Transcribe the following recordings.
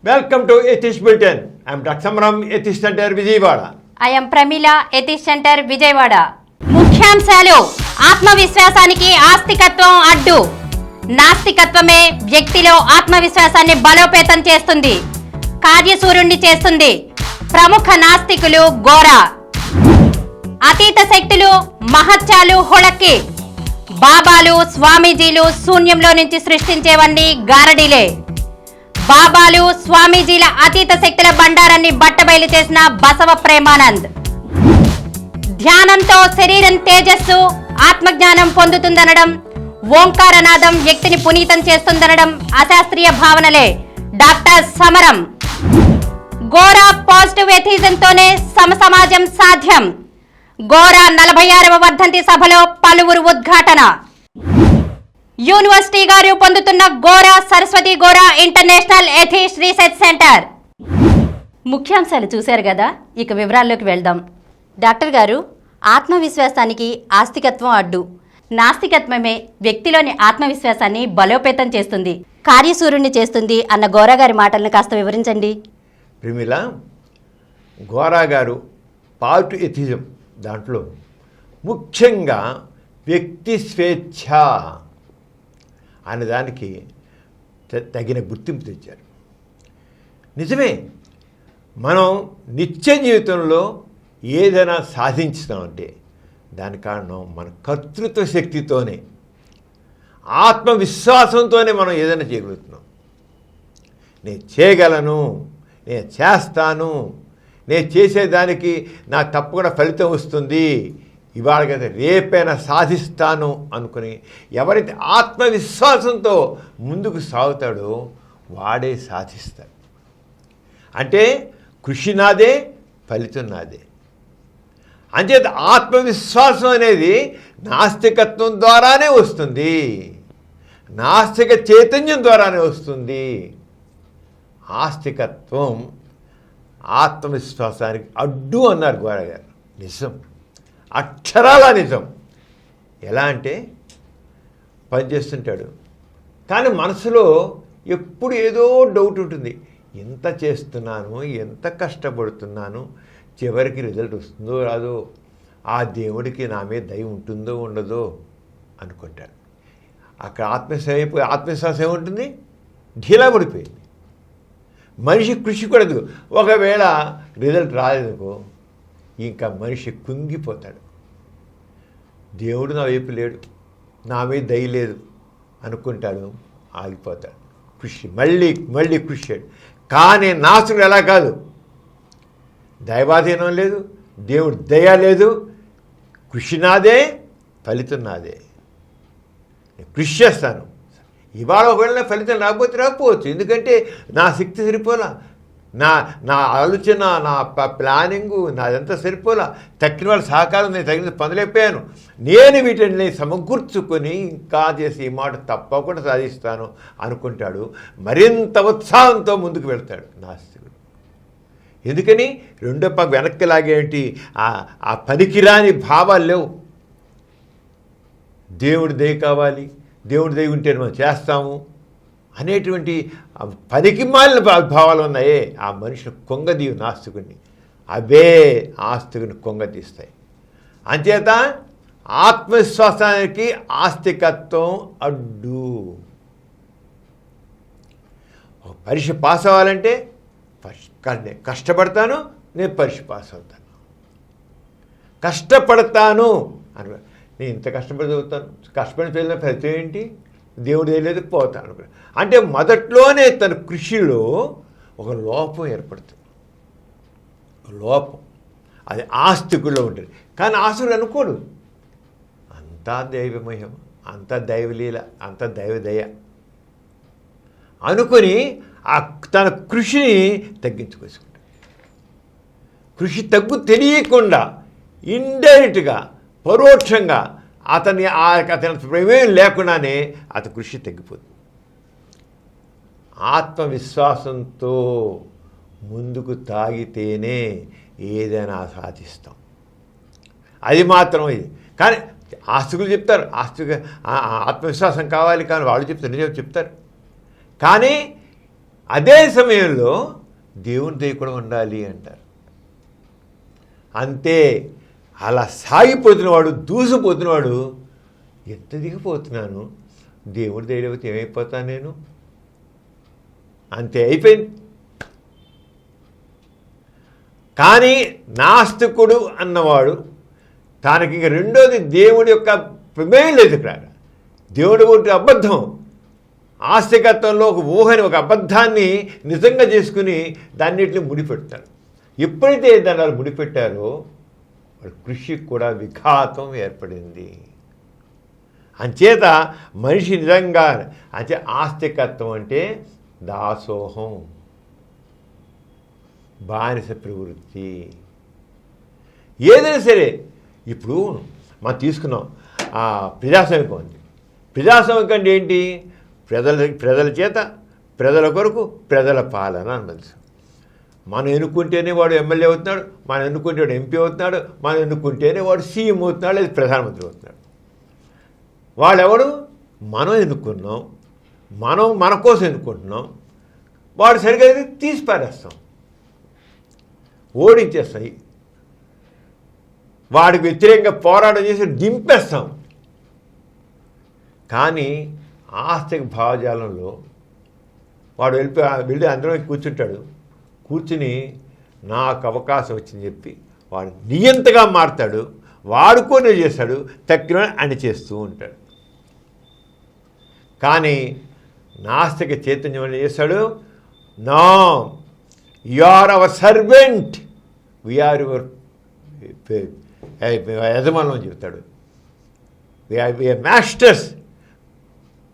Welcome to Atheist Bulletin. I am Dr. Samaram, Atheist Center, Vijayawada. I am Pramila, Atheist Center, Vijayawada. ముఖ్యాంశాలు ఆత్మవిశ్వాసానికి ఆస్తికత్వం అడ్డు. నాస్తికత్వమే వ్యక్తిలో ఆత్మవిశ్వాసాన్ని బలోపేతం చేస్తుంది, కార్యశూరుణ్ణి చేస్తుంది. ప్రముఖ నాస్తికులు గోరా. అతీత శక్తులు మహత్యాలు హొళక్కి. బాబాలు స్వామీజీలు శూన్యంలో నుంచి సృష్టించేవన్నీ గారడీలే. బాబాలు స్వామీజీల అతీత శక్తుల బండారాన్ని బట్టబయలు చేసిన బసవ ప్రేమానంద్. ధ్యానంతో శరీరం తేజస్సు ఆత్మజ్ఞానం పొందుతుందనడం, ఓంకారనాదం వ్యక్తిని పునీతం చేస్తుందనడం అశాస్త్రీయ భావనలే. డాక్టర్ సమరం. గోరా పాజిటివ్ ఎథిజంతోనే సమసమాజం సాధ్యం. గోరా 46వ వర్ధంతి సభలో పలువురు ఉద్ఘాటన. యూనివర్సిటీగా రూపొందుతున్న Gora Saraswati Gora international atheist research centre. ముఖ్యాంశాలు చూశారు కదా, ఇక వివరాల్లోకి వెళ్దాం. డాక్టర్ గారు, ఆత్మవిశ్వాసానికి ఆస్తికత్వం అడ్డు. నాస్తికత్వమే వ్యక్తిలోని ఆత్మవిశ్వాసాన్ని బలోపేతం చేస్తుంది, కార్యశూరుణ్ణి చేస్తుంది అన్న గోరా గారి మాటలను కాస్త వివరించండి. ప్రిమిల, గోరా గారు పాజిటివ్ ఎథిజం దాంట్లో ముఖ్యంగా వ్యక్తి స్వేచ్ఛ అనే దానికి తగిన గుర్తింపు తెచ్చారు. నిజమే, మనం నిత్య జీవితంలో ఏదైనా సాధించుతామంటే దాని కారణం మన కర్తృత్వ శక్తితోనే, ఆత్మవిశ్వాసంతోనే మనం ఏదైనా చేయగలుగుతున్నాం. నేను చేయగలను, నేను చేస్తాను, నేను చేసేదానికి నాకు తప్పకుండా ఫలితం వస్తుంది, ఇవాళ కదా రేపైనా సాధిస్తాను అనుకుని ఎవరైతే ఆత్మవిశ్వాసంతో ముందుకు సాగుతాడో వాడే సాధిస్తాడు. అంటే కృషి నాదే, ఫలితం నాదే. అంచేత ఆత్మవిశ్వాసం అనేది నాస్తికత్వం ద్వారానే వస్తుంది, నాస్తిక చైతన్యం ద్వారానే వస్తుంది. ఆస్తికత్వం ఆత్మవిశ్వాసానికి అడ్డు అన్నారు గోరా గారు. నిజం, అక్షరాల నిజం. ఎలా అంటే పనిచేస్తుంటాడు కానీ మనసులో ఎప్పుడు ఏదో డౌట్ ఉంటుంది. ఎంత చేస్తున్నాను, ఎంత కష్టపడుతున్నాను, చివరికి రిజల్ట్ వస్తుందో రాదో, ఆ దేవుడికి నా మీద దయ ఉంటుందో ఉండదో అనుకుంటాడు. అక్కడ ఆత్మవిశ్వాసం ఏముంటుంది? ఢీలా పడిపోయింది. మనిషి కృషి కూడా ఒకవేళ రిజల్ట్ రాలేదనుకో ఇంకా మనిషి కుంగిపోతాడు. దేవుడు నా వైపు లేడు, నా మీద దయ లేదు అనుకుంటాడు, ఆగిపోతాడు. కృషి మళ్ళీ మళ్ళీ కృషి చేయడు. కానీ నాసుడు ఎలా కాదు, దైవాధీనం లేదు, దేవుడు దయ లేదు, కృషి నాదే, ఫలితం నాదే. కృషి చేస్తాను, ఇవాళ ఒకవేళ ఫలితం రాకపోవచ్చు. ఎందుకంటే నా శక్తి సరిపోలా, నా ఆలోచన, నా ప్లానింగు నాదంతా సరిపోలా, తక్కిన వాళ్ళ సహకారం నేను తగిన పొందలేకపోయాను. నేను వీటిని సమకూర్చుకొని ఇంకా చేసి ఈ మాట తప్పకుండా సాధిస్తాను అనుకుంటాడు. మరింత ఉత్సాహంతో ముందుకు వెళ్తాడు నాస్తికుడు. ఎందుకని రెండో పక్క వెనక్కి లాగేంటి ఆ పనికిరాని భావాలు లేవు. దేవుడి దయ కావాలి, దేవుడి దయ ఉంటే మనం చేస్తాము అనేటువంటి పనికి మాలిన భావాలు ఉన్నాయే, ఆ మనిషిని కొంగదీవు నాస్తికుడిని. అవే ఆస్తికుని కొంగదీస్తాయి. అంచేత ఆత్మవిశ్వాసానికి ఆస్తికత్వం అడ్డు. పరీక్ష పాస్ అవ్వాలంటే కష్టపడతాను, నేను పరీక్ష పాస్ అవుతాను. కష్టపడతాను అని నేను ఇంత కష్టపడి చదువుతాను, కష్టపడి చదివిన ఫలితం ఏంటి? దేవుడు ఏలేదు, పోతాను. అంటే మొదట్లోనే తన కృషిలో ఒక లోపం ఏర్పడుతుంది. లోపం అది ఆస్తికుల్లో ఉంటుంది. కానీ ఆస్తులు అనుకోడు, అంతా దైవమయం, అంతా దైవలీల, అంతా దైవదయ అనుకొని తన కృషిని తగ్గించుకొసుకుంటాడు. కృషి తెలియకుండా ఇండైరెక్ట్గా, పరోక్షంగా అతని ప్రమేయం లేకుండానే అతని కృషి తగ్గిపోతుంది. ఆత్మవిశ్వాసంతో ముందుకు తాగితేనే ఏదైనా సాధిస్తాం. అది మాత్రం ఇది. కానీ ఆస్తికులు చెప్తారు ఆత్మవిశ్వాసం కావాలి, కానీ వాళ్ళు చెప్తారు, నిజం చెప్తారు. కానీ అదే సమయంలో దేవుని దయ కూడా ఉండాలి అంటారు. అంతే. అలా సాగిపోతున్నవాడు, దూసిపోతున్నవాడు, ఎంత దిగిపోతున్నాను, దేవుడి దయలేకపోతే ఏమైపోతాను నేను, అంతే అయిపోయింది. కానీ నాస్తికుడు అన్నవాడు తనకి ఇంక రెండోది దేవుడి యొక్క ప్రమేయం లేదు. ఇక్కడ దేవుడి ఒకటి అబద్ధం, ఆస్తికత్వంలో ఒక ఊహని, ఒక అబద్ధాన్ని నిజంగా చేసుకుని దాన్నిటిని ముడిపెడతారు. ఎప్పుడైతే దాన్ని వాళ్ళు ముడిపెట్టారో వాడి కృషికి కూడా విఘాతం ఏర్పడింది. అంచేత మనిషి నిజంగా అంటే ఆస్తికత్వం అంటే దాసోహం, బానిస ప్రవృత్తి. ఏదైనా సరే ఇప్పుడు మనం తీసుకున్నాం ప్రజాస్వామికం ఉంది. ప్రజాస్వామికం అంటే ఏంటి? ప్రజల చేత, ప్రజల కొరకు, ప్రజల పాలన అని తెలుసు. మనం ఎన్నుకుంటేనే వాడు ఎమ్మెల్యే అవుతున్నాడు, మనం ఎన్నుకుంటే వాడు ఎంపీ అవుతున్నాడు, మనం ఎన్నుకుంటేనే వాడు సీఎం అవుతున్నాడు, లేదా ప్రధానమంత్రి అవుతున్నాడు. వాడెవడు? మనం ఎన్నుకున్నాం, మనం మన కోసం ఎన్నుకుంటున్నాం. వాడు సరిగ్గా తీసి పారేస్తాం, ఓడించేస్తాయి, వాడికి వ్యతిరేకంగా పోరాటం చేసి దింపేస్తాం. కానీ ఆస్తిక భావజాలంలో వాడు వెళ్ళి అందరూ కూర్చుంటాడు. కూర్చుని నాకు అవకాశం వచ్చింది చెప్పి వాడు నియంతగా మారుతాడు, వాడుకొని చేస్తాడు, తక్కిన అని చేస్తూ ఉంటాడు. కానీ నాస్తిక చైతన్యం అని చేస్తాడు, no, you are our servant, we are your యజమానం అని చెప్తాడు. We are masters,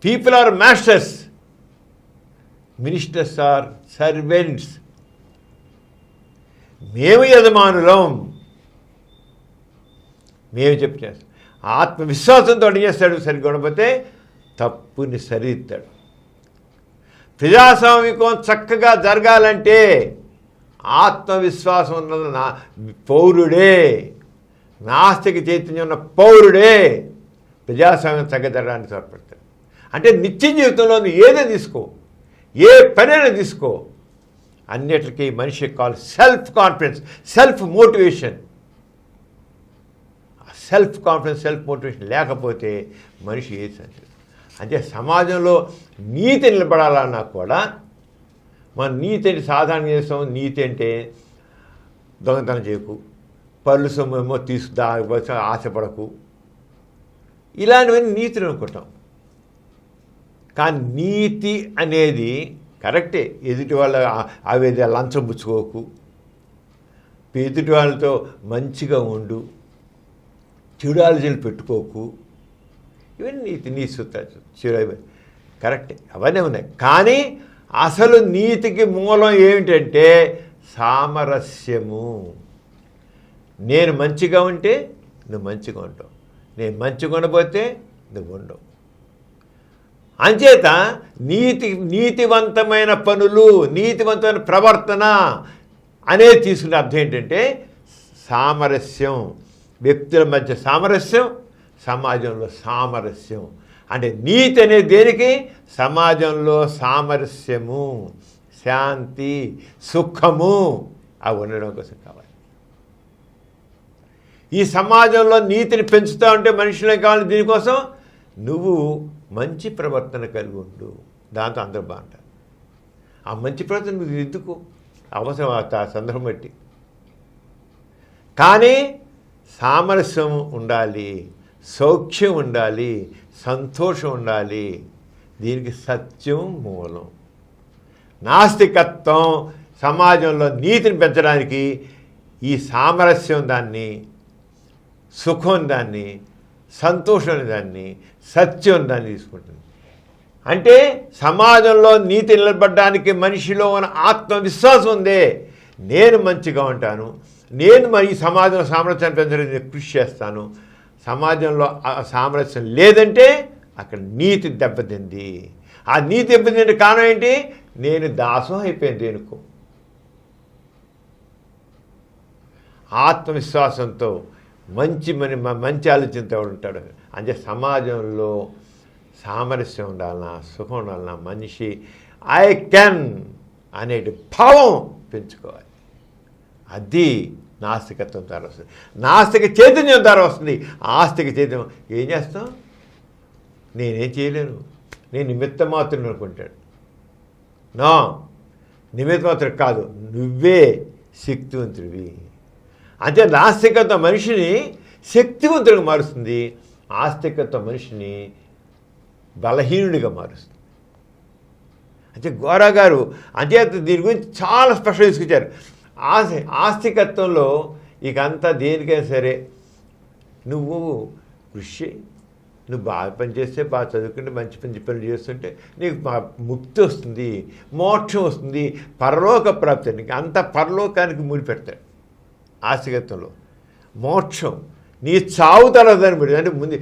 people are masters, ministers are servants. మేము యజమానులం, మేము చెప్పేస్తాం. ఆత్మవిశ్వాసంతో అడిగి చేస్తాడు, సరిగ్గా ఉండకపోతే తప్పుని సరిదిద్దాడు. ప్రజాస్వామికం చక్కగా జరగాలంటే ఆత్మవిశ్వాసం ఉన్న పౌరుడే, నాస్తిక చైతన్యం ఉన్న పౌరుడే ప్రజాస్వామ్యం చక్కగా జరగడానికి తోడ్పడతాడు. అంటే నిత్య జీవితంలో ఏదైనా తీసుకో, ఏ పనైనా తీసుకో, అన్నిటికీ మనిషి call self confidence, self motivation. Self confidence, self motivation లేకపోతే మనిషి ఏ సంచలనం. అంటే సమాజంలో నీతి నిలబడాలన్నా కూడా మన నీతి అంటే సాధారణ చేస్తాం. నీతి అంటే దొంగతనం చేయకు, పళ్ళు సొమ్మేమో ఆశపడకు, ఇలాంటివన్నీ నీతిని అనుకుంటాం. కానీ నీతి అనేది కరెక్టే. ఎదుటి వాళ్ళ అవేది లంచం పుచ్చుకోకు, ఎదుటి వాళ్ళతో మంచిగా ఉండు, చెడు ఆలోచనలు పెట్టుకోకు, ఇవన్నీ నీ సూత్రాలు కరెక్టే, అవన్నీ ఉన్నాయి. కానీ అసలు నీతికి మూలం ఏమిటంటే సామరస్యము. నేను మంచిగా ఉంటే నువ్వు మంచిగా ఉంటావు, నేను మంచిగా ఉండకపోతే నువ్వు ఉండవు. అంచేత నీతివంతమైన పనులు, నీతివంతమైన ప్రవర్తన అనేది తీసుకునే అర్థం ఏంటంటే సామరస్యం, వ్యక్తుల మధ్య సామరస్యం, సమాజంలో సామరస్యం. అంటే నీతి అనేది దేనికి? సమాజంలో సామరస్యము, శాంతి, సుఖము అవి ఉండడం కోసం కావాలి. ఈ సమాజంలో నీతిని పెంచుతూ ఉంటే మనుషులు ఏం కావాలి? దీనికోసం నువ్వు మంచి ప్రవర్తన కలిగి ఉండు, దాంతో అందరూ బాగుంటారు. ఆ మంచి ప్రవర్తన నువ్వు ఎందుకు అవసరం ఆ సందర్భం బట్టి. కానీ సామరస్యం ఉండాలి, సౌఖ్యం ఉండాలి, సంతోషం ఉండాలి. దీనికి సత్యం మూలం. నాస్తికత్వం సమాజంలో నీతిని పెంచడానికి ఈ సామరస్యం దాన్ని, సుఖం దాన్ని, సంతోషం దాన్ని, సత్యం దాన్ని తీసుకుంటుంది. అంటే సమాజంలో నీతి నిలబడడానికి మనిషిలో ఉన్న ఆత్మవిశ్వాసం ఉందే, నేను మంచిగా ఉంటాను, నేను మరి ఈ సమాజంలో సామరస్యాన్ని పెంచడానికి కృషి చేస్తాను. సమాజంలో సామరస్యం లేదంటే అక్కడ నీతి దెబ్బతింది. ఆ నీతి దెబ్బతింటే కారణం ఏంటి? నేను దాసం అయిపోయింది దేనికో. ఆత్మవిశ్వాసంతో మంచి ఆలోచనతో ఉంటాడు. అంటే సమాజంలో సామరస్యం ఉండాలన్నా, సుఖం ఉండాలన్నా, మనిషి ఐ కెన్ అనే భావం పెంచుకోవాలి. అది నాస్తికత్వం ద్వారా వస్తుంది. నాస్తిక చైతన్యం ద్వారా వస్తుంది. ఆస్తిక చైతన్యం ఏం చేస్తాం? నేనేం చేయలేను, నేను నిమిత్త మాత్రుడు అనుకుంటాడు. నా నిమిత్త మాత్రం కాదు, నువ్వే శక్తివంతుడివి. అంటే నాస్తికత్వం మనిషిని శక్తివంతుడిగా మారుస్తుంది, ఆస్తికత్వం మనిషిని బలహీనుడిగా మారుస్తుంది. అంటే గోరా గారు అంచేత దీని గురించి చాలా స్పష్టంగా తీసుకొచ్చారు. ఆస్తికత్వంలో ఇక అంతా దేనికైనా సరే నువ్వు కృషి, నువ్వు బాగా పని చేస్తే, బాగా చదువుకుంటే, మంచి పనులు చేస్తుంటే నీకు ముక్తి వస్తుంది, మోక్షం వస్తుంది, పరలోక ప్రాప్తి. నీకు అంత పరలోకానికి ముడిపెడతాడు ఆస్తికత్వంలో. మోక్షం నీ చావు తర్వాత ముడి, అంటే ముందు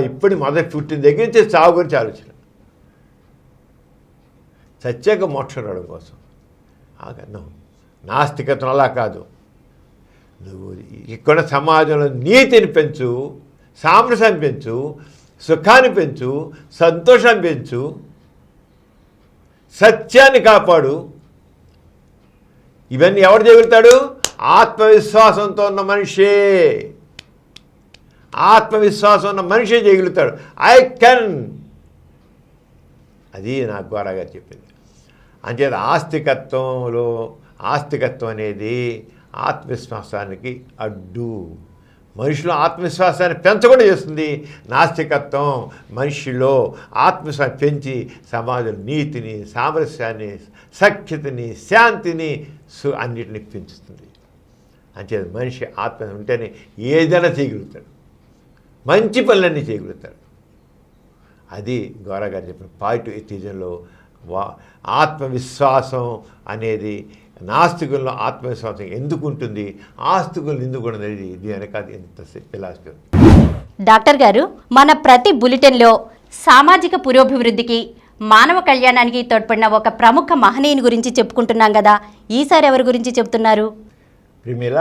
ఇప్పుడు మొదటి పుట్టిన దగ్గర నుంచి చావు గురించి ఆలోచన, సత్యాక మోక్షం రావడం కోసం. ఆగన్నం నాస్తికత్వం అలా కాదు. నువ్వు ఇక్కడ సమాజంలో నీతిని పెంచు, సామరస్యాన్ని పెంచు, సుఖాన్ని పెంచు, సంతోషాన్ని పెంచు, సత్యాన్ని కాపాడు. ఇవన్నీ ఎవరు చేయగలుగుతాడు? ఆత్మవిశ్వాసంతో ఉన్న మనిషే. ఆత్మవిశ్వాసం ఉన్న మనిషే చేయగలుగుతాడు. I can. అది నాకు గోరా గారు చెప్పింది. అంచేత ఆస్తికత్వం అనేది ఆత్మవిశ్వాసానికి అడ్డు. మనిషిలో ఆత్మవిశ్వాసాన్ని పెంచకుండా చేస్తుంది. నాస్తికత్వం మనిషిలో ఆత్మవిశ్వాసాన్ని పెంచి సమాజం నీతిని, సామరస్యాన్ని, సఖ్యతని, శాంతిని అన్నిటిని పెంచుతుంది. అంతే మనిషి ఆత్మ ఉంటేనే ఏదైనా చేయగలుగుతాడు, మంచి పనులన్నీ చేయగలుగుతాడు. అది గోరా గారు చెప్పిన పాజిటివ్ ఎథిజంలో ఆత్మవిశ్వాసం అనేది. నాస్తికుల్లో ఆత్మవిశ్వాసం ఎందుకు ఉంటుంది, ఆస్తికులు ఎందుకు ఉండదు, ఇది వెనకాల ఎంత ఫిలాసఫీ. డాక్టర్ గారు, మన ప్రతి బులెటిన్లో సామాజిక పురోభివృద్ధికి, మానవ కళ్యాణానికి తోడ్పడిన ఒక ప్రముఖ మహనీయుని గురించి చెప్పుకుంటున్నాం కదా, ఈసారి ఎవరి గురించి చెప్తున్నారు? ప్రిమిల,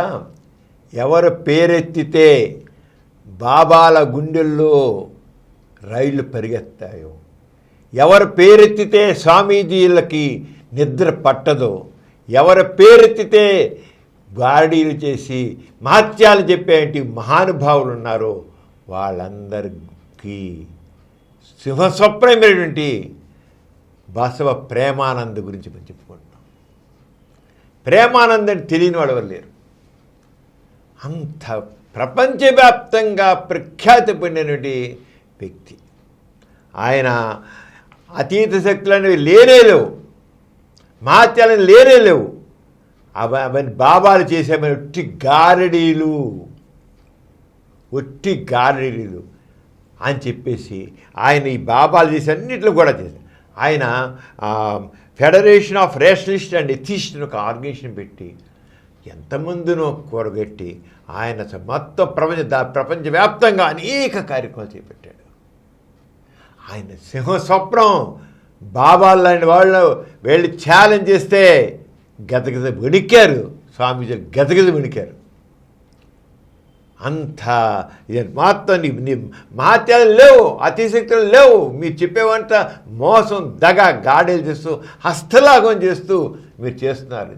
ఎవరు పేరెత్తితే బాబాల గుండెల్లో రైళ్లు పరిగెత్తాయో, ఎవరు పేరెత్తితే స్వామీజీలకి నిద్ర పట్టదో, ఎవరు పేరెత్తితే గాడీలు చేసి మహత్యాలు చెప్పేటి మహానుభావులు ఉన్నారో వాళ్ళందరికీ సింహస్వప్నమైనటువంటి బసవ ప్రేమానంద గురించి మనం చెప్పుకుంటున్నాం. ప్రేమానందని తెలియని వాళ్ళు ఎవరు లేరు. అంత ప్రపంచవ్యాప్తంగా ప్రఖ్యాతి పొందినటువంటి వ్యక్తి ఆయన. అతీత శక్తులు అనేవి లేనేలేవు, మహత్యాలను లేనేలేవు. అవన్నీ బాబాలు చేసేమని ఒట్టి గారడీలు అని చెప్పేసి ఆయన ఈ బాబాలు చేసే అన్నింటిలో కూడా చేశారు. ఆయన federation of rationalist and atheist ఒక ఆర్గనైజేషన్ పెట్టి ఎంతమందినో కూరగట్టి ఆయన మొత్తం ప్రపంచవ్యాప్తంగా అనేక కార్యక్రమాలు చేపట్టాడు. ఆయన సింహస్వప్నం. బాబాలు లాంటి వాళ్ళు వెళ్ళి ఛాలెంజ్ చేస్తే గతగత వణికారు స్వామీజీ, గతగత వణికారు. అంత మొత్తం మహత్యాలు లేవు, అతిశక్తులు లేవు, మీరు చెప్పేవంట మోసం, దగ, గాడేలు చేస్తూ, హస్తలాగం చేస్తూ మీరు చేస్తున్నారు.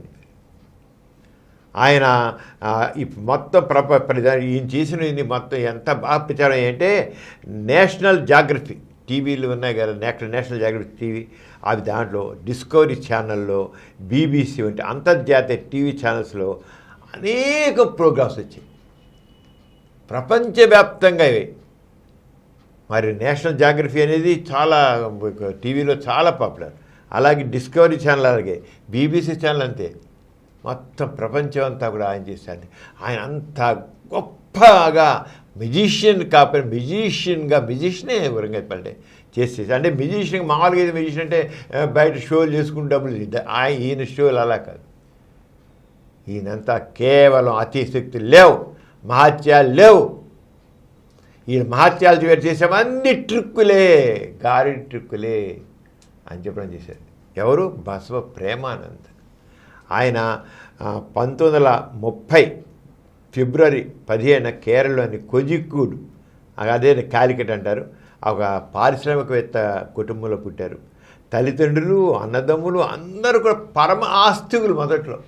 ఆయన మొత్తం ఈయన చేసిన మొత్తం ఎంత బాగా ప్రచారం అంటే నేషనల్ జాగ్రఫీ టీవీలు ఉన్నాయి కదా, నేషనల్ జాగ్రఫీ టీవీ, అవి దాంట్లో డిస్కవరీ ఛానల్లో, బీబీసీ వంటి అంతర్జాతీయ టీవీ ఛానల్స్లో అనేక ప్రోగ్రామ్స్ వచ్చాయి ప్రపంచవ్యాప్తంగా. మరి నేషనల్ జాగ్రఫీ అనేది చాలా టీవీలో చాలా పాపులర్. అలాగే డిస్కవరీ ఛానల్, అలాగే బీబీసీ ఛానల్ అంతే. మొత్తం ప్రపంచం అంతా కూడా ఆయన చేశారు. ఆయన అంత గొప్పగా మెజిషియన్ కాకపోయినా మెజిషియనే వరంగా చెప్పండి చేసేసి. అంటే మెజిషియన్ మామూలుగా అయితే మెజిషియన్ అంటే బయట షోలు చేసుకుని డబ్బులు, ఈయన షోలు అలా కాదు. ఈయనంతా కేవలం అతిశక్తి లేవు, మహత్యాలు లేవు. ఈయన మహత్యాలు చేసేవన్నీ ట్రిక్కులే, గారి ట్రిక్కులే అని చెప్పడం చేశారు. ఎవరు? బసవ ప్రేమానంద్. ఆయన 1930 ఫిబ్రవరి 15 కేరళలోని కోజికోడ్, అదే కాలికట్ అంటారు, ఒక పారిశ్రామికవేత్త కుటుంబంలో పుట్టారు. తల్లిదండ్రులు, అన్నదమ్ములు అందరూ కూడా పరమ ఆస్తికులు. మొదట్లో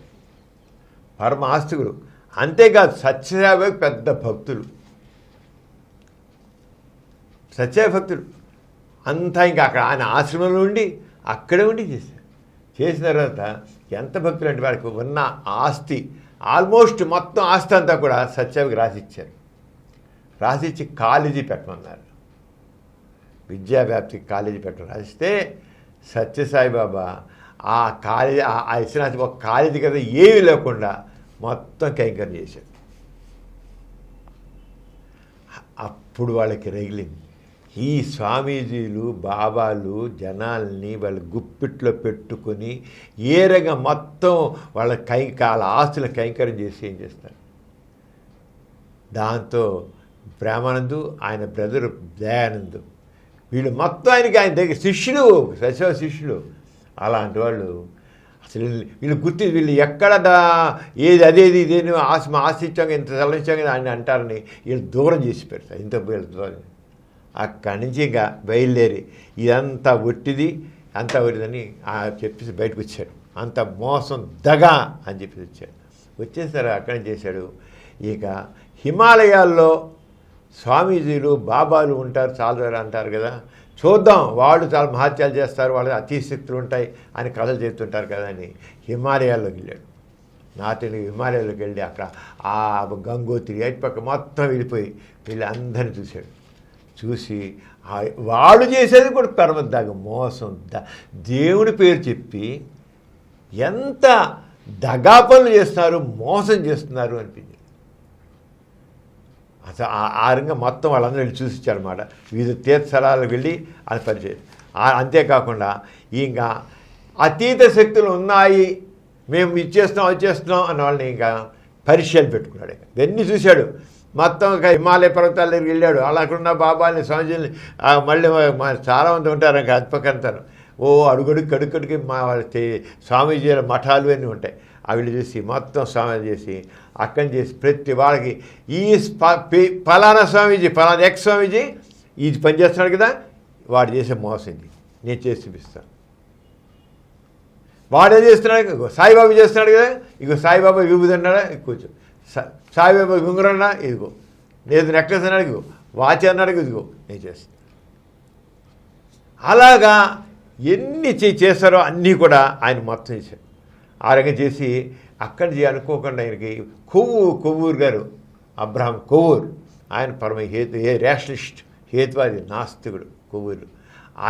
పరమ ఆస్తికులు. అంతేకాదు సత్యసాయి పెద్ద భక్తులు. సత్యసాయి భక్తులు అంతా ఇంకా అక్కడ ఆయన ఆశ్రమంలో ఉండి అక్కడే ఉండి చేశారు. చేసిన తర్వాత ఎంత భక్తులు అంటే వారికి ఉన్న ఆస్తి ఆల్మోస్ట్ మొత్తం ఆస్తి అంతా కూడా సత్యసాయికి రాసిచ్చారు. రాసిచ్చి కాలేజీ పెట్టమన్నారు. విద్యా వ్యాప్తికి కాలేజీ పెట్టమని రాసిస్తే సత్యసాయి బాబా ఆ కాలేజీ ఆ ఇచ్చిన ఒక కాలేజీ కదా ఏమీ లేకుండా మొత్తం కైంకర్యం చేశాడు. అప్పుడు వాళ్ళకి రగిలింది, ఈ స్వామీజీలు బాబాలు జనాల్ని వాళ్ళ గుప్పిట్లో పెట్టుకొని ఏ రకంగా మొత్తం వాళ్ళ వాళ్ళ ఆస్తుల కైంకర్యం చేసి ఏం చేస్తారు. దాంతో బ్రహ్మానందు ఆయన బ్రదరు దయానందు వీళ్ళు మొత్తం ఆయన దగ్గర శిష్యులు, సత్యసాయి శిష్యులు. అలాంటి వాళ్ళు అసలు వీళ్ళు వీళ్ళు ఎక్కడ ఏది అదేది ఇదేని ఆస్తి ఇచ్చాక ఇంత తలనిచ్చాక ఆయన అంటారని వీళ్ళు దూరం చేసి పెడతారు. ఇంత వీళ్ళు దూరం. అక్కడి నుంచి ఇంకా బయలుదేరి ఇదంతా ఒట్టిది, అంతా ఒట్టిదని చెప్పేసి బయటకు వచ్చాడు. అంత మోసం దగా అని చెప్పేసి వచ్చాడు. వచ్చేసరి అక్కడి నుంచి చేశాడు. ఇక హిమాలయాల్లో స్వామీజీలు బాబాలు ఉంటారు, చాలా అంటారు కదా, చూద్దాం వాళ్ళు చాలా మహత్యాలు చేస్తారు, వాళ్ళ అతిశక్తులు ఉంటాయి అని కథలు చెప్తుంటారు కదా అని హిమాలయాల్లోకి వెళ్ళాడు. నార్త్ ఇండియా హిమాలయాల్లోకి వెళ్ళి అక్కడ ఆ గంగోత్రి అటుపక్క మొత్తం వెళ్ళిపోయి వీళ్ళందరినీ చూశాడు. చూసి వాళ్ళు చేసేది కూడా పరమద్దాగా మోసం, దేవుడి పేరు చెప్పి ఎంత దగా పనులు చేస్తున్నారు, మోసం చేస్తున్నారు అనిపించింది. అసలు ఆ రంగా మొత్తం వాళ్ళందరూ వెళ్ళి చూసిచ్చారన్నమాట. వివిధ తీర్థస్థలాలకు వెళ్ళి అది పరిచయం. అంతేకాకుండా ఇంకా అతీత శక్తులు ఉన్నాయి, మేము ఇచ్చేస్తున్నాం వచ్చేస్తున్నాం అన్న వాళ్ళని ఇంకా పరిచయాలు పెట్టుకున్నాడు. ఇవన్నీ చూశాడు. మొత్తం హిమాలయ పర్వతాల దగ్గరికి వెళ్ళాడు. అలాకున్న బాబాని స్వామీజీని మళ్ళీ చాలామంది ఉంటారు ఇంకా అతిపకంతారు. అడుగడుగుకి మా స్వామీజీల మఠాలు అన్నీ ఉంటాయి. అవి చూసి మొత్తం స్వామి చేసి అక్కడి చేసి ప్రతి వాళ్ళకి ఈ ఫలానా స్వామీజీ ఫలానా ఎక్స్ స్వామీజీ ఇది పనిచేస్తున్నాడు కదా, వాడు చేసే మోసం ఇది, నేను చేసి చూపిస్తాను. వాడే చేస్తున్నాడు, సాయిబాబా చేస్తున్నాడు కదా, ఇగో సాయిబాబా విభూది అన్నాడా, కూర్చో సాయిబాబా గుంగురన్నా, ఇదిగో లేదు నెక్లెస్ అన్నాడు, ఇదిగో వాచ్ అన్నాడు, ఇదిగో నేను చేస్తాను. అలాగా ఎన్ని చేస్తారో అన్నీ కూడా ఆయన మొత్తం చేశాడు. ఆ రకంగా చేసి అక్కడి అనుకోకుండా ఆయనకి కొవ్వూరు గారు, అబ్రహాం కొవ్వూరు, ఆయన పరమ రేషనలిస్ట్ హేతువాది నాస్తికుడు కొవ్వూరు.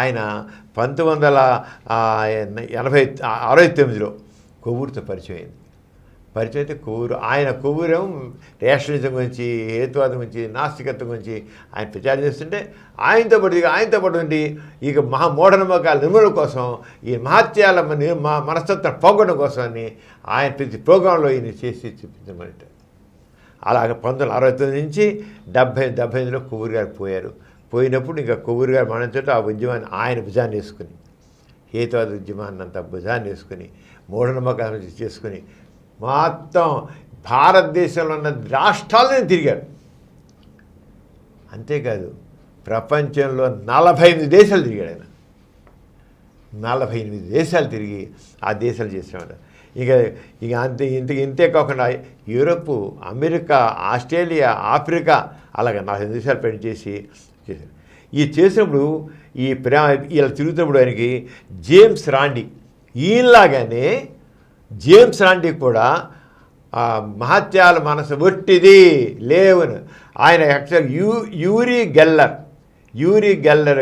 ఆయన 1969లో కొవ్వూరుతో పరిచయం అయింది. పరిచయం అయితే కొవ్వూరేమో రేషనలిజం గురించి, హేతువాదం గురించి, నాస్తికత్వం గురించి ఆయన ప్రచారం చేస్తుంటే ఆయనతో పాటు ఉండి ఇక మూఢనమ్మకాల నిర్మూలన కోసం, ఈ మహత్యాల మనస్తత్వం పోగొట్టడం కోసం అని ఆయన ప్రతి ప్రోగ్రాంలో ఈయన చేసి చూపించమన్నట్టు. అలాగ 1969 నుంచి 70-75లో కొవ్వూరు గారు పోయారు. పోయినప్పుడు ఇంకా కొవ్వూరు గారు మరణంతో ఆ ఉద్యమాన్ని ఆయన భుజాన్ని వేసుకుని, హేతువాద ఉద్యమాన్ని అంతా భుజాన్ని వేసుకుని, మూఢనమ్మకాల చేసుకుని మొత్తం భారతదేశంలో ఉన్న రాష్ట్రాలను తిరిగాడు. అంతేకాదు ప్రపంచంలో 48 దేశాలు తిరిగాడు ఆయన. 48 దేశాలు తిరిగి ఆ దేశాలు చేసినాడు. ఇక ఇంతే కాకుండా యూరోపు, అమెరికా, ఆస్ట్రేలియా, ఆఫ్రికా అలాగ 40 దేశాలు పెట్టి చేశారు. ఈ చేసినప్పుడు ఇలా తిరుగుతున్నప్పుడు ఆయనకి జేమ్స్ రాండి, ఈయనలాగానే జేమ్స్ రాండి కూడా మహత్యాల మనసు ఒట్టిది లేవును. ఆయన యాక్చువల్ యూరీ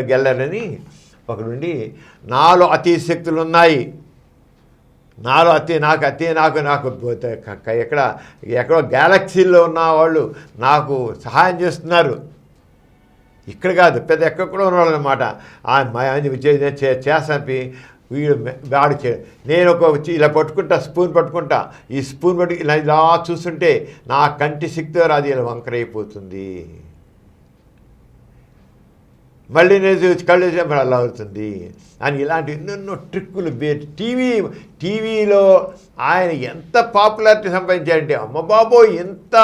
గెల్లర్ అని ఒకడుండి, నాలో అతి శక్తులు ఉన్నాయి, నాలో నాకు ఎక్కడో గ్యాలక్సీల్లో ఉన్న వాళ్ళు నాకు సహాయం చేస్తున్నారు, ఇక్కడ కాదు పెద్ద ఎక్కడో ఉన్నవాళ్ళు అనమాట. చేసంపి వాడు నేను ఇలా స్పూన్ పట్టుకుంటా, ఈ స్పూన్ పట్టుకు ఇలా చూస్తుంటే నా కంటి శక్తి అది ఇలా వంకరైపోతుంది, మళ్ళీ నేను కళ్ళు అలా అవుతుంది అని ఇలాంటి ఎన్నెన్నో ట్రిక్కులు. టీవీలో ఆయన ఎంత పాపులారిటీ సంపాదించాడంటే, అమ్మ బాబోయ్ ఎంత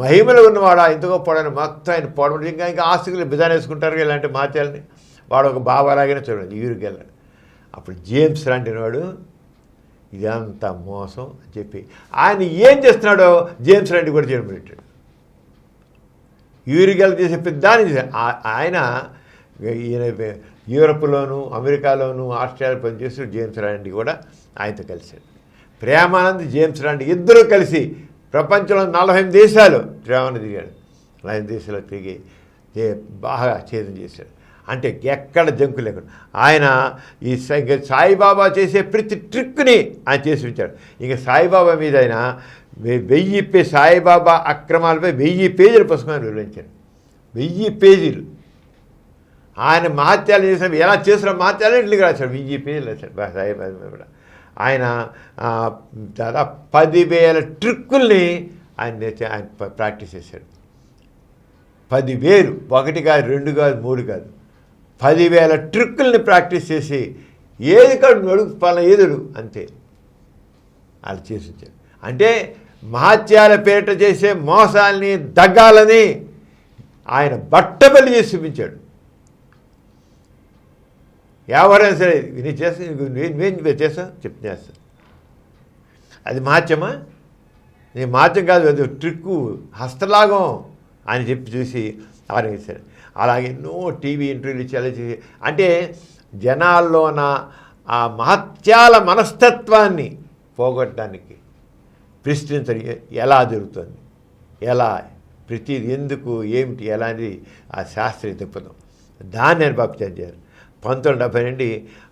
మహిమలు ఉన్నవాడా, ఎంత గొప్పవాడని మొత్తం ఆయన పోవడం. ఇంకా ఆస్తికులు బిజాన్ వేసుకుంటారు ఇలాంటి మాత్యాలని. వాడు ఒక బాబాలాగానే చూడండి యూరికి వెళ్ళాడు. అప్పుడు జేమ్స్ రాండి వాడు ఇదంతా మోసం అని చెప్పి ఆయన ఏం చేస్తున్నాడో జేమ్స్ రాండి కూడా చేయడం పెట్టాడు. యూరిగల్ చేసే పెద్దాన్ని ఆయన ఈయన యూరప్లోను అమెరికాలోను ఆస్ట్రేలియా పనిచేస్తూ జేమ్స్ రాండి కూడా ఆయనతో కలిశాడు. ప్రేమానంద్ జేమ్స్ రాండి ఇద్దరూ కలిసి ప్రపంచంలో 48 దేశాలు ప్రేమానంద్ తిరిగాడు. 48 దేశాలు తిరిగి బాగా ఛేదం చేశాడు. అంటే ఎక్కడ జంకు లేకుండా ఆయన ఈ సాయిబాబా చేసే ప్రతి ట్రిక్ని ఆయన చేసి ఉంచాడు. ఇంకా సాయిబాబా మీద ఆయన 1000 సాయిబాబా అక్రమాలపై 1000 పేజీల పుస్తకాన్ని వివరించాడు. 1000 పేజీలు ఆయన మహత్యాలు చేసిన ఎలా చేసిన మహత్యాలు ఇంటికి రాశాడు. 1000 పేజీలు రాశాడు సాయిబాబా కూడా. ఆయన దాదాపు 10,000 ట్రిక్కుల్ని ఆయన ప్రాక్టీస్ చేశాడు. 10,000 1 కాదు 2 కాదు 3 కాదు 10,000 ట్రిక్కుల్ని ప్రాక్టీస్ చేసి ఏది కాదు నడుగు పలానా ఎదురు అంతే అలా చేసి వచ్చాడు. అంటే మహత్యాల పేరిట చేసే మోసాల్ని దగ్గాలని ఆయన బట్టబలి చేసి చూపించాడు. ఎవరైనా సరే నేను చేస్తాను చెప్తే చేస్తాను. అది మహత్యమా? నేను మహత్యం కాదు, అది ట్రిక్కు హస్తలాగం అని చెప్పి చూసి ఆరంభించాడు. అలాగే ఎన్నో టీవీ ఇంటర్వ్యూలు ఇచ్చి అలా చేసి అంటే జనాల్లోన ఆ మహత్యాల మనస్తత్వాన్ని పోగొట్టడానికి ప్రశ్నించడం ఎలా జరుగుతుంది, ఎలా ప్రతిది ఎందుకు ఏమిటి ఎలాంటి ఆ శాస్త్రీయ దృక్పథం దాన్ని నేను పంపించారు. 1970 నుండి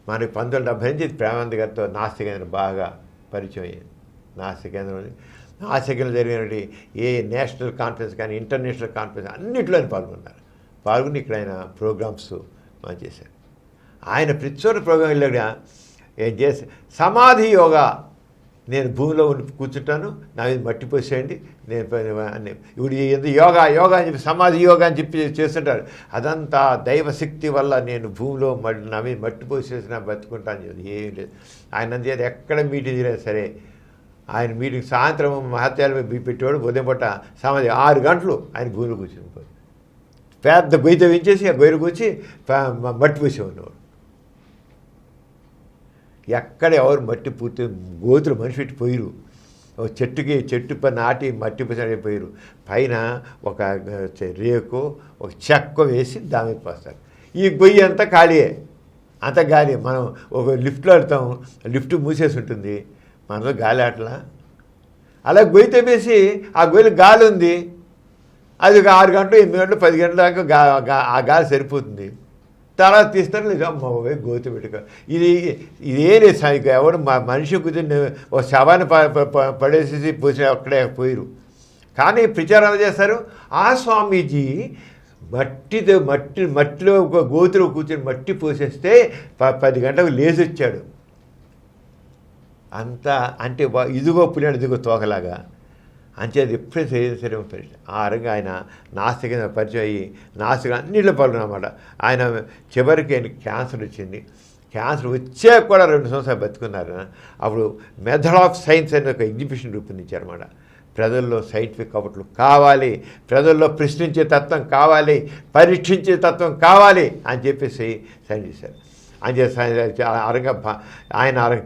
మనకి 1970 నుంచి ప్రేమానంద్ గారితో నాస్తిక కేంద్రం బాగా పరిచయం అయ్యింది. నాస్తిక కేంద్రం జరిగినటువంటి ఏ నేషనల్ కాన్ఫరెన్స్ కానీ ఇంటర్నేషనల్ కాన్ఫరెన్స్ అన్నింటిలోనే పాల్గొని ఇక్కడ ఆయన ప్రోగ్రామ్స్ మనం చేశారు. ఆయన ప్రతి చోట ప్రోగ్రాం వెళ్ళాక ఏం చేసి సమాధి యోగా నేను భూమిలో ఉండి కూర్చుంటాను, నా మీద మట్టి పోసేయండి, నేను ఇప్పుడు ఏదో యోగా అని చెప్పి సమాధి యోగా అని చెప్పి చేస్తుంటారు. అదంతా దైవశక్తి వల్ల నేను భూమిలో నా మీద మట్టి పోసేసిన బతుకుంటాను. ఏం లేదు. ఆయన అంతే ఎక్కడ మీటింగ్ జరిగినా సరే ఆయన మీటింగ్ సాయంత్రం మహత్యాలు పెట్టేవాడు. ఉదయం పూట సమాధి 6 గంటలు ఆయన భూమిలో కూర్చుని పెద్ద గొయ్యి వేయించేసి ఆ గొయ్యలు కూర్చి మట్టి పోసే ఉన్నవాడు. ఎక్కడ ఎవరు మట్టి పూర్తి గోతులు మనిషి పెట్టి పోయిరు. చెట్టు పైన నాటి మట్టి పోయిరు. పైన ఒక రేకు ఒక చెక్క వేసి దాని మీద పోస్తారు. ఈ గొయ్యి అంతా ఖాళీయే, అంత గాలి. మనం ఒక లిఫ్ట్లో వెళ్తాం, లిఫ్ట్ మూసేసి ఉంటుంది, మనలో గాలి ఆటలా. అలా గొయ్యి తెప్పేసి ఆ గొయ్యిలో గాలి ఉంది, అది ఒక 6 గంటలు 8 గంటలు 10 గంటల దాకా ఆ గాలి సరిపోతుంది. తర్వాత తీస్తారు, లేదు అమ్మ గోతి పెట్టుకో. ఇదేనే ఎవరు మనిషి కూర్చొని ఒక శవాన్ని పడేసేసి పోసి అక్కడే పోయిరు. కానీ ప్రచారాలు చేస్తారు. ఆ స్వామీజీ మట్టిలో ఒక గోతులో కూర్చొని మట్టి పోసేస్తే 10 గంటలకు లేచి వచ్చాడు. అంతా అంటే ఇదిగో పులియాడు ఇదిగో తోకలాగా అంచేది ఎప్పుడూ సరే పరిచయం. ఆ రంగా ఆయన నాస్తిక పరిచయం అయ్యి నాస్తిక అన్నింటిలో పాల్గొన్నమాట. ఆయన చివరికి ఆయన క్యాన్సర్ వచ్చింది. క్యాన్సర్ వచ్చే కూడా 2 సంవత్సరాలు బతుకున్నారు. అప్పుడు మెథడ్ ఆఫ్ సైన్స్ అనే ఒక ఎగ్జిబిషన్ రూపొందించారన్నమాట. ప్రజల్లో సైంటిఫిక్ కబుర్లు కావాలి, ప్రజల్లో ప్రశ్నించే తత్వం కావాలి, పరీక్షించే తత్వం కావాలి అని చెప్పేసి సైన్ చేశారు. ఆయన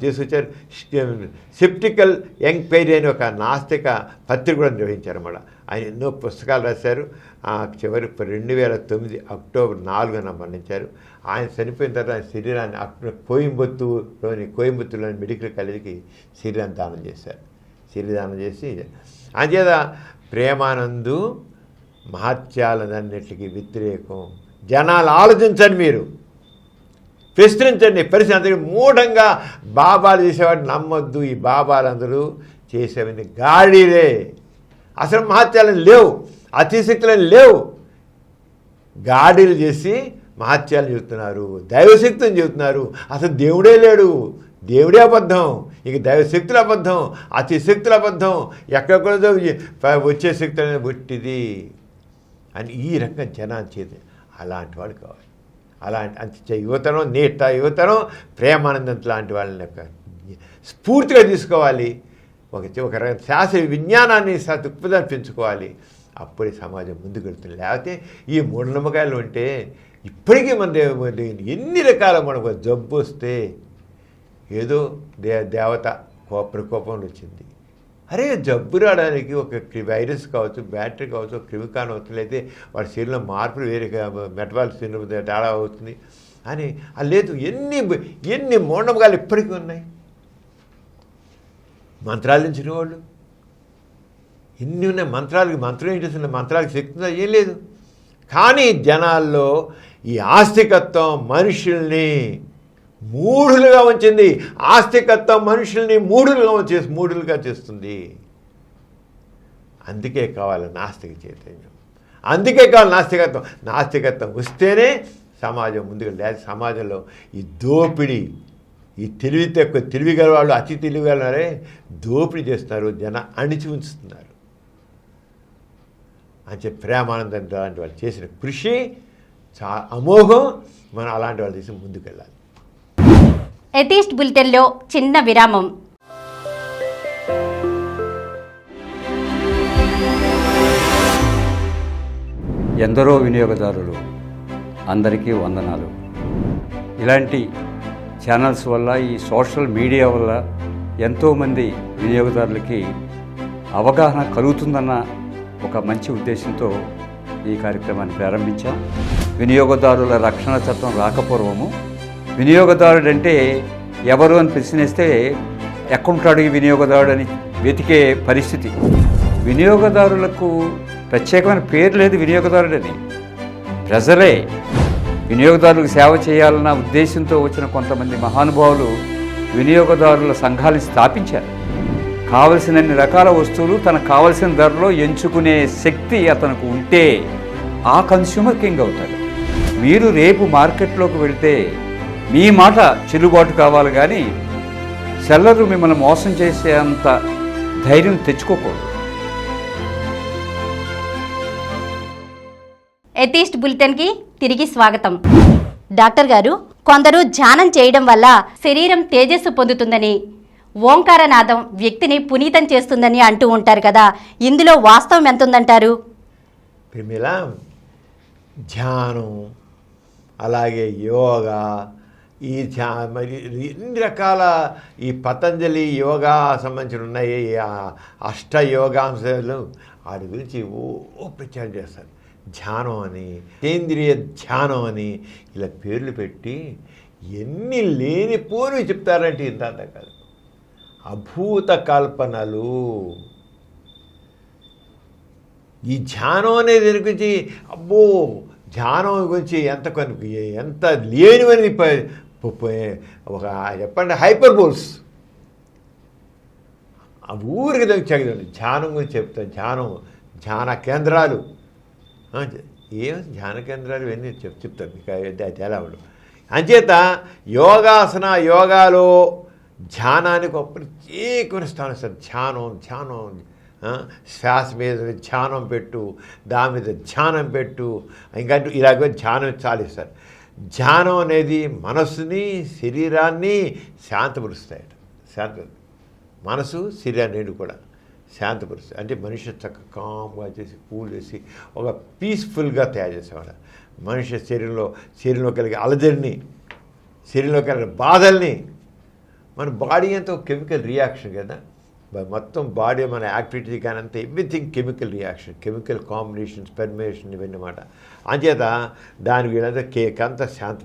తీసుకొచ్చారు. సెప్టికల్ ఎంక్వైరీ అని ఒక నాస్తిక పత్రిక కూడా నిర్వహించారన్నమాట. ఆయన ఎన్నో పుస్తకాలు రాశారు. చివరి 2009 అక్టోబర్ 4న మరణించారు. ఆయన చనిపోయిన తర్వాత ఆయన శరీరాన్ని కోయంబత్తూరులోని మెడికల్ కాలేజీకి శరీరాన్ని దానం చేశారు. శరీరదానం చేసి అంచేత ప్రేమానందు మహత్యాలన్నిటికీ వ్యతిరేకం. జనాలు ఆలోచించండి, మీరు ప్రశ్నించండి. పరిస్థితి మూఢంగా బాబాలు చేసేవాడిని నమ్మొద్దు. ఈ బాబాలందరూ చేసేవన్నీ గాడిలే. అసలు మహత్యాలను లేవు, అతిశక్తులను లేవు. గాడిలు చేసి మహత్యాలను చెబుతున్నారు, దైవశక్తిని చెబుతున్నారు. అసలు దేవుడే లేడు, దేవుడే అబద్ధం, ఇక దైవశక్తుల అబద్ధం, అతిశక్తుల అబద్ధం, ఎక్కడెక్కడో వచ్చే శక్తి అనేది పుట్టిది అని ఈ రకంగా జనాన్ని చేతి అలాంటి వాళ్ళు కావాలి. అలాంటి అంత యువతరం యువతరం ప్రేమానందం లాంటి వాళ్ళని స్ఫూర్తిగా తీసుకోవాలి. ఒక రకం శాస్త్ర విజ్ఞానాన్ని దృక్పథాన్ని పెంచుకోవాలి. అప్పుడే సమాజం ముందుకు వెళ్తుంది. లేకపోతే ఈ మూఢనమ్మకాయలు ఉంటే ఇప్పటికీ మన ఎన్ని రకాల మనకు జబ్బు వస్తే ఏదో దేవత ప్రకోపంలో వచ్చింది. అరే జబ్బు రావడానికి ఒక వైరస్ కావచ్చు, బ్యాక్టీరియా కావచ్చు, ఒక క్రిమి కావచ్చు, అయితే వాడి శరీరంలో మార్పులు వేరే మెటబాలిక్ సిండ్రోమ్ తేడా అవుతుంది అని లేదు. ఎన్ని మూఢనమ్మకాలు ఇప్పటికీ ఉన్నాయి. మంత్రాలు ఇచ్చిన వాళ్ళు ఎన్ని ఉన్నాయి. మంత్రం ఏం చేస్తున్నా, మంత్రాలకు శక్తి ఉందా? ఏం లేదు. కానీ జనాల్లో ఈ ఆస్తికత్వం మనుషుల్ని మూఢులుగా ఉంచింది. ఆస్తికత్వం మనుషుల్ని మూఢులుగా చేస్తుంది. అందుకే కావాలి నాస్తిక చైతన్యం, అందుకే కావాలి నాస్తికత్వం. నాస్తికత్వం వస్తేనే సమాజం ముందుకు లేదు. సమాజంలో ఈ దోపిడీ, ఈ తెలివిగల వాళ్ళు, అతి తెలివిగలరే దోపిడీ చేస్తున్నారు, అణిచి ఉంచుతున్నారు. అంటే ప్రేమానందం అలాంటి వాళ్ళు చేసిన కృషి చాలా అమోఘం. మనం అలాంటి వాళ్ళు తీసి ముందుకు వెళ్ళాలి. ఎథీస్ట్ బులెటిన్లో చిన్న విరామం. ఎందరో వినియోగదారులు, అందరికీ వందనాలు. ఇలాంటి ఛానల్స్ వల్ల, ఈ సోషల్ మీడియా వల్ల ఎంతోమంది వినియోగదారులకి అవగాహన కలుగుతుందన్న ఒక మంచి ఉద్దేశంతో ఈ కార్యక్రమాన్ని ప్రారంభించాం. వినియోగదారుల రక్షణ చట్టం రాకపూర్వము వినియోగదారుడంటే ఎవరు అని ప్రశ్నిస్తే ఎక్కడుంటాడు ఈ వినియోగదారుడు అని వెతికే పరిస్థితి. వినియోగదారులకు ప్రత్యేకమైన పేరు లేదు వినియోగదారుడని. ప్రజలే వినియోగదారులకు సేవ చేయాలన్న ఉద్దేశంతో వచ్చిన కొంతమంది మహానుభావులు వినియోగదారుల సంఘాలను స్థాపించారు. కావలసినన్ని రకాల వస్తువులు తనకు కావలసిన ధరలో ఎంచుకునే శక్తి అతనికి ఉంటే ఆ కన్స్యూమర్ కింగ్ అవుతాడు. మీరు రేపు మార్కెట్లోకి వెళితే మీ మాట చెల్లుబాటు కావాలి, కానీ సెల్లర్లు మిమ్మల్ని మోసం చేసే అంత ధైర్యం తెచ్చుకోకూడదు. ఎథీస్ట్ బులెటిన్కి తిరిగి స్వాగతం. డాక్టర్ గారు, కొందరు ధ్యానం చేయడం వల్ల శరీరం తేజస్సు పొందుతుందని, ఓంకారనాదం వ్యక్తిని పునీతం చేస్తుందని అంటూ ఉంటారు కదా, ఇందులో వాస్తవం ఎంత ఉందంటారు? ప్రమిళ, ధ్యానం అలాగే యోగా, ఈ మరి ఎన్ని రకాల ఈ పతంజలి యోగా సంబంధించిన ఉన్నాయి, అష్ట యోగాంశాలు వాటి గురించి ప్రచారం చేస్తారు. ధ్యానం అని, కేంద్రీయ ధ్యానం అని ఇలా పేర్లు పెట్టి ఎన్ని లేనిపోని చెప్తారంటే ఇంత కాదు. అభూత కల్పనలు. ఈ ధ్యానం అనేది గురించి అబ్బో ధ్యానం గురించి ఎంత లేనివని ఒక చెప్పండి హైపర్బోల్స్ ఆ ఊరికి చదివండి. ధ్యానం గురించి చెప్తాను. ధ్యాన కేంద్రాలు ఏమి ధ్యాన కేంద్రాలు ఇవన్నీ చెప్తాను మీకు ఎలా ఉండవు. అంచేత యోగాలో ధ్యానానికి ఒక ప్రత్యేకమైన స్థానం సార్. ధ్యానం శ్వాస మీద ధ్యానం పెట్టు, దాని మీద ధ్యానం పెట్టు, ఇంకా ఇలాగ ధ్యానం చాలిస్తారు. ధ్యానం అనేది మనసుని శరీరాన్ని శాంతపరుస్తాయట. మనసు శరీరాన్ని కూడా శాంతపరుస్తాయి. అంటే మనిషి చక్కగా కామ్గా చేసి కూల్ చేసి ఒక పీస్ఫుల్గా తయారు చేసేవాడు. మనిషి శరీరంలో కలిగే అలజడిని, శరీరంలో కలిగే బాధల్ని, మన బాడీ అంతా ఒక కెమికల్ రియాక్షన్ కదా, మొత్తం బాడీ మన యాక్టివిటీ కానీ అంతా everything chemical reaction, chemical combinations, permutation ఇవన్నీ మాట. అంచేత దానికి వీళ్ళంతా అంతా శాంతి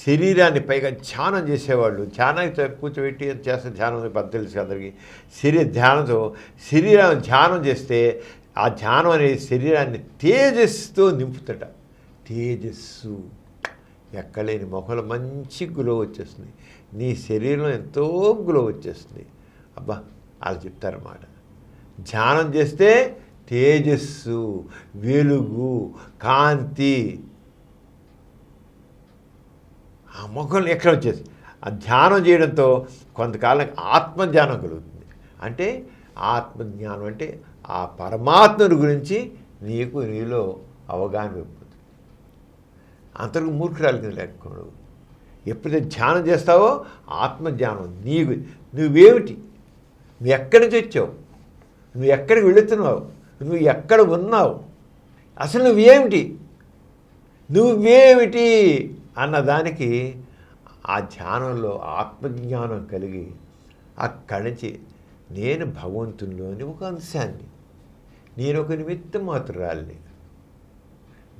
శరీరాన్ని పైగా ధ్యానం చేసేవాళ్ళు. ధ్యానానికి కూర్చోబెట్టి చేస్తే ధ్యానం పద్ధతి తెలుసు అందరికీ. ధ్యానం చేస్తే ఆ ధ్యానం అనేది శరీరాన్ని తేజస్సుతో నింపుతట. తేజస్సు ఎక్కలేని మొక్కలు మంచి గ్లో వచ్చేస్తుంది, నీ శరీరంలో ఎంతో గ్లో వచ్చేస్తుంది. అబ్బా అలా చెప్తారన్నమాట. ధ్యానం చేస్తే తేజస్సు, వెలుగు, కాంతి ఆ మొక్కలు ఎక్కడ వచ్చేసి ఆ ధ్యానం చేయడంతో కొంతకాలం ఆత్మజ్ఞానం కలుగుతుంది. అంటే ఆత్మజ్ఞానం అంటే ఆ పరమాత్మను గురించి నీలో అవగాహన అయిపోతుంది. అంతకు మూర్ఖురాలకి లేకపోవడం. ఎప్పుడైతే ధ్యానం చేస్తావో ఆత్మజ్ఞానం నువ్వేమిటి, నువ్వు ఎక్కడి నుంచి వచ్చావు, నువ్వు ఎక్కడికి వెళుతున్నావు, నువ్వు ఎక్కడ ఉన్నావు, అసలు నువ్వేమిటి అన్నదానికి ఆ ధ్యానంలో ఆత్మజ్ఞానం కలిగి అక్కడి నుంచి నేను భగవంతునిలోని ఒక అంశాన్ని, నేను ఒక నిమిత్త మాత్రాల్ని,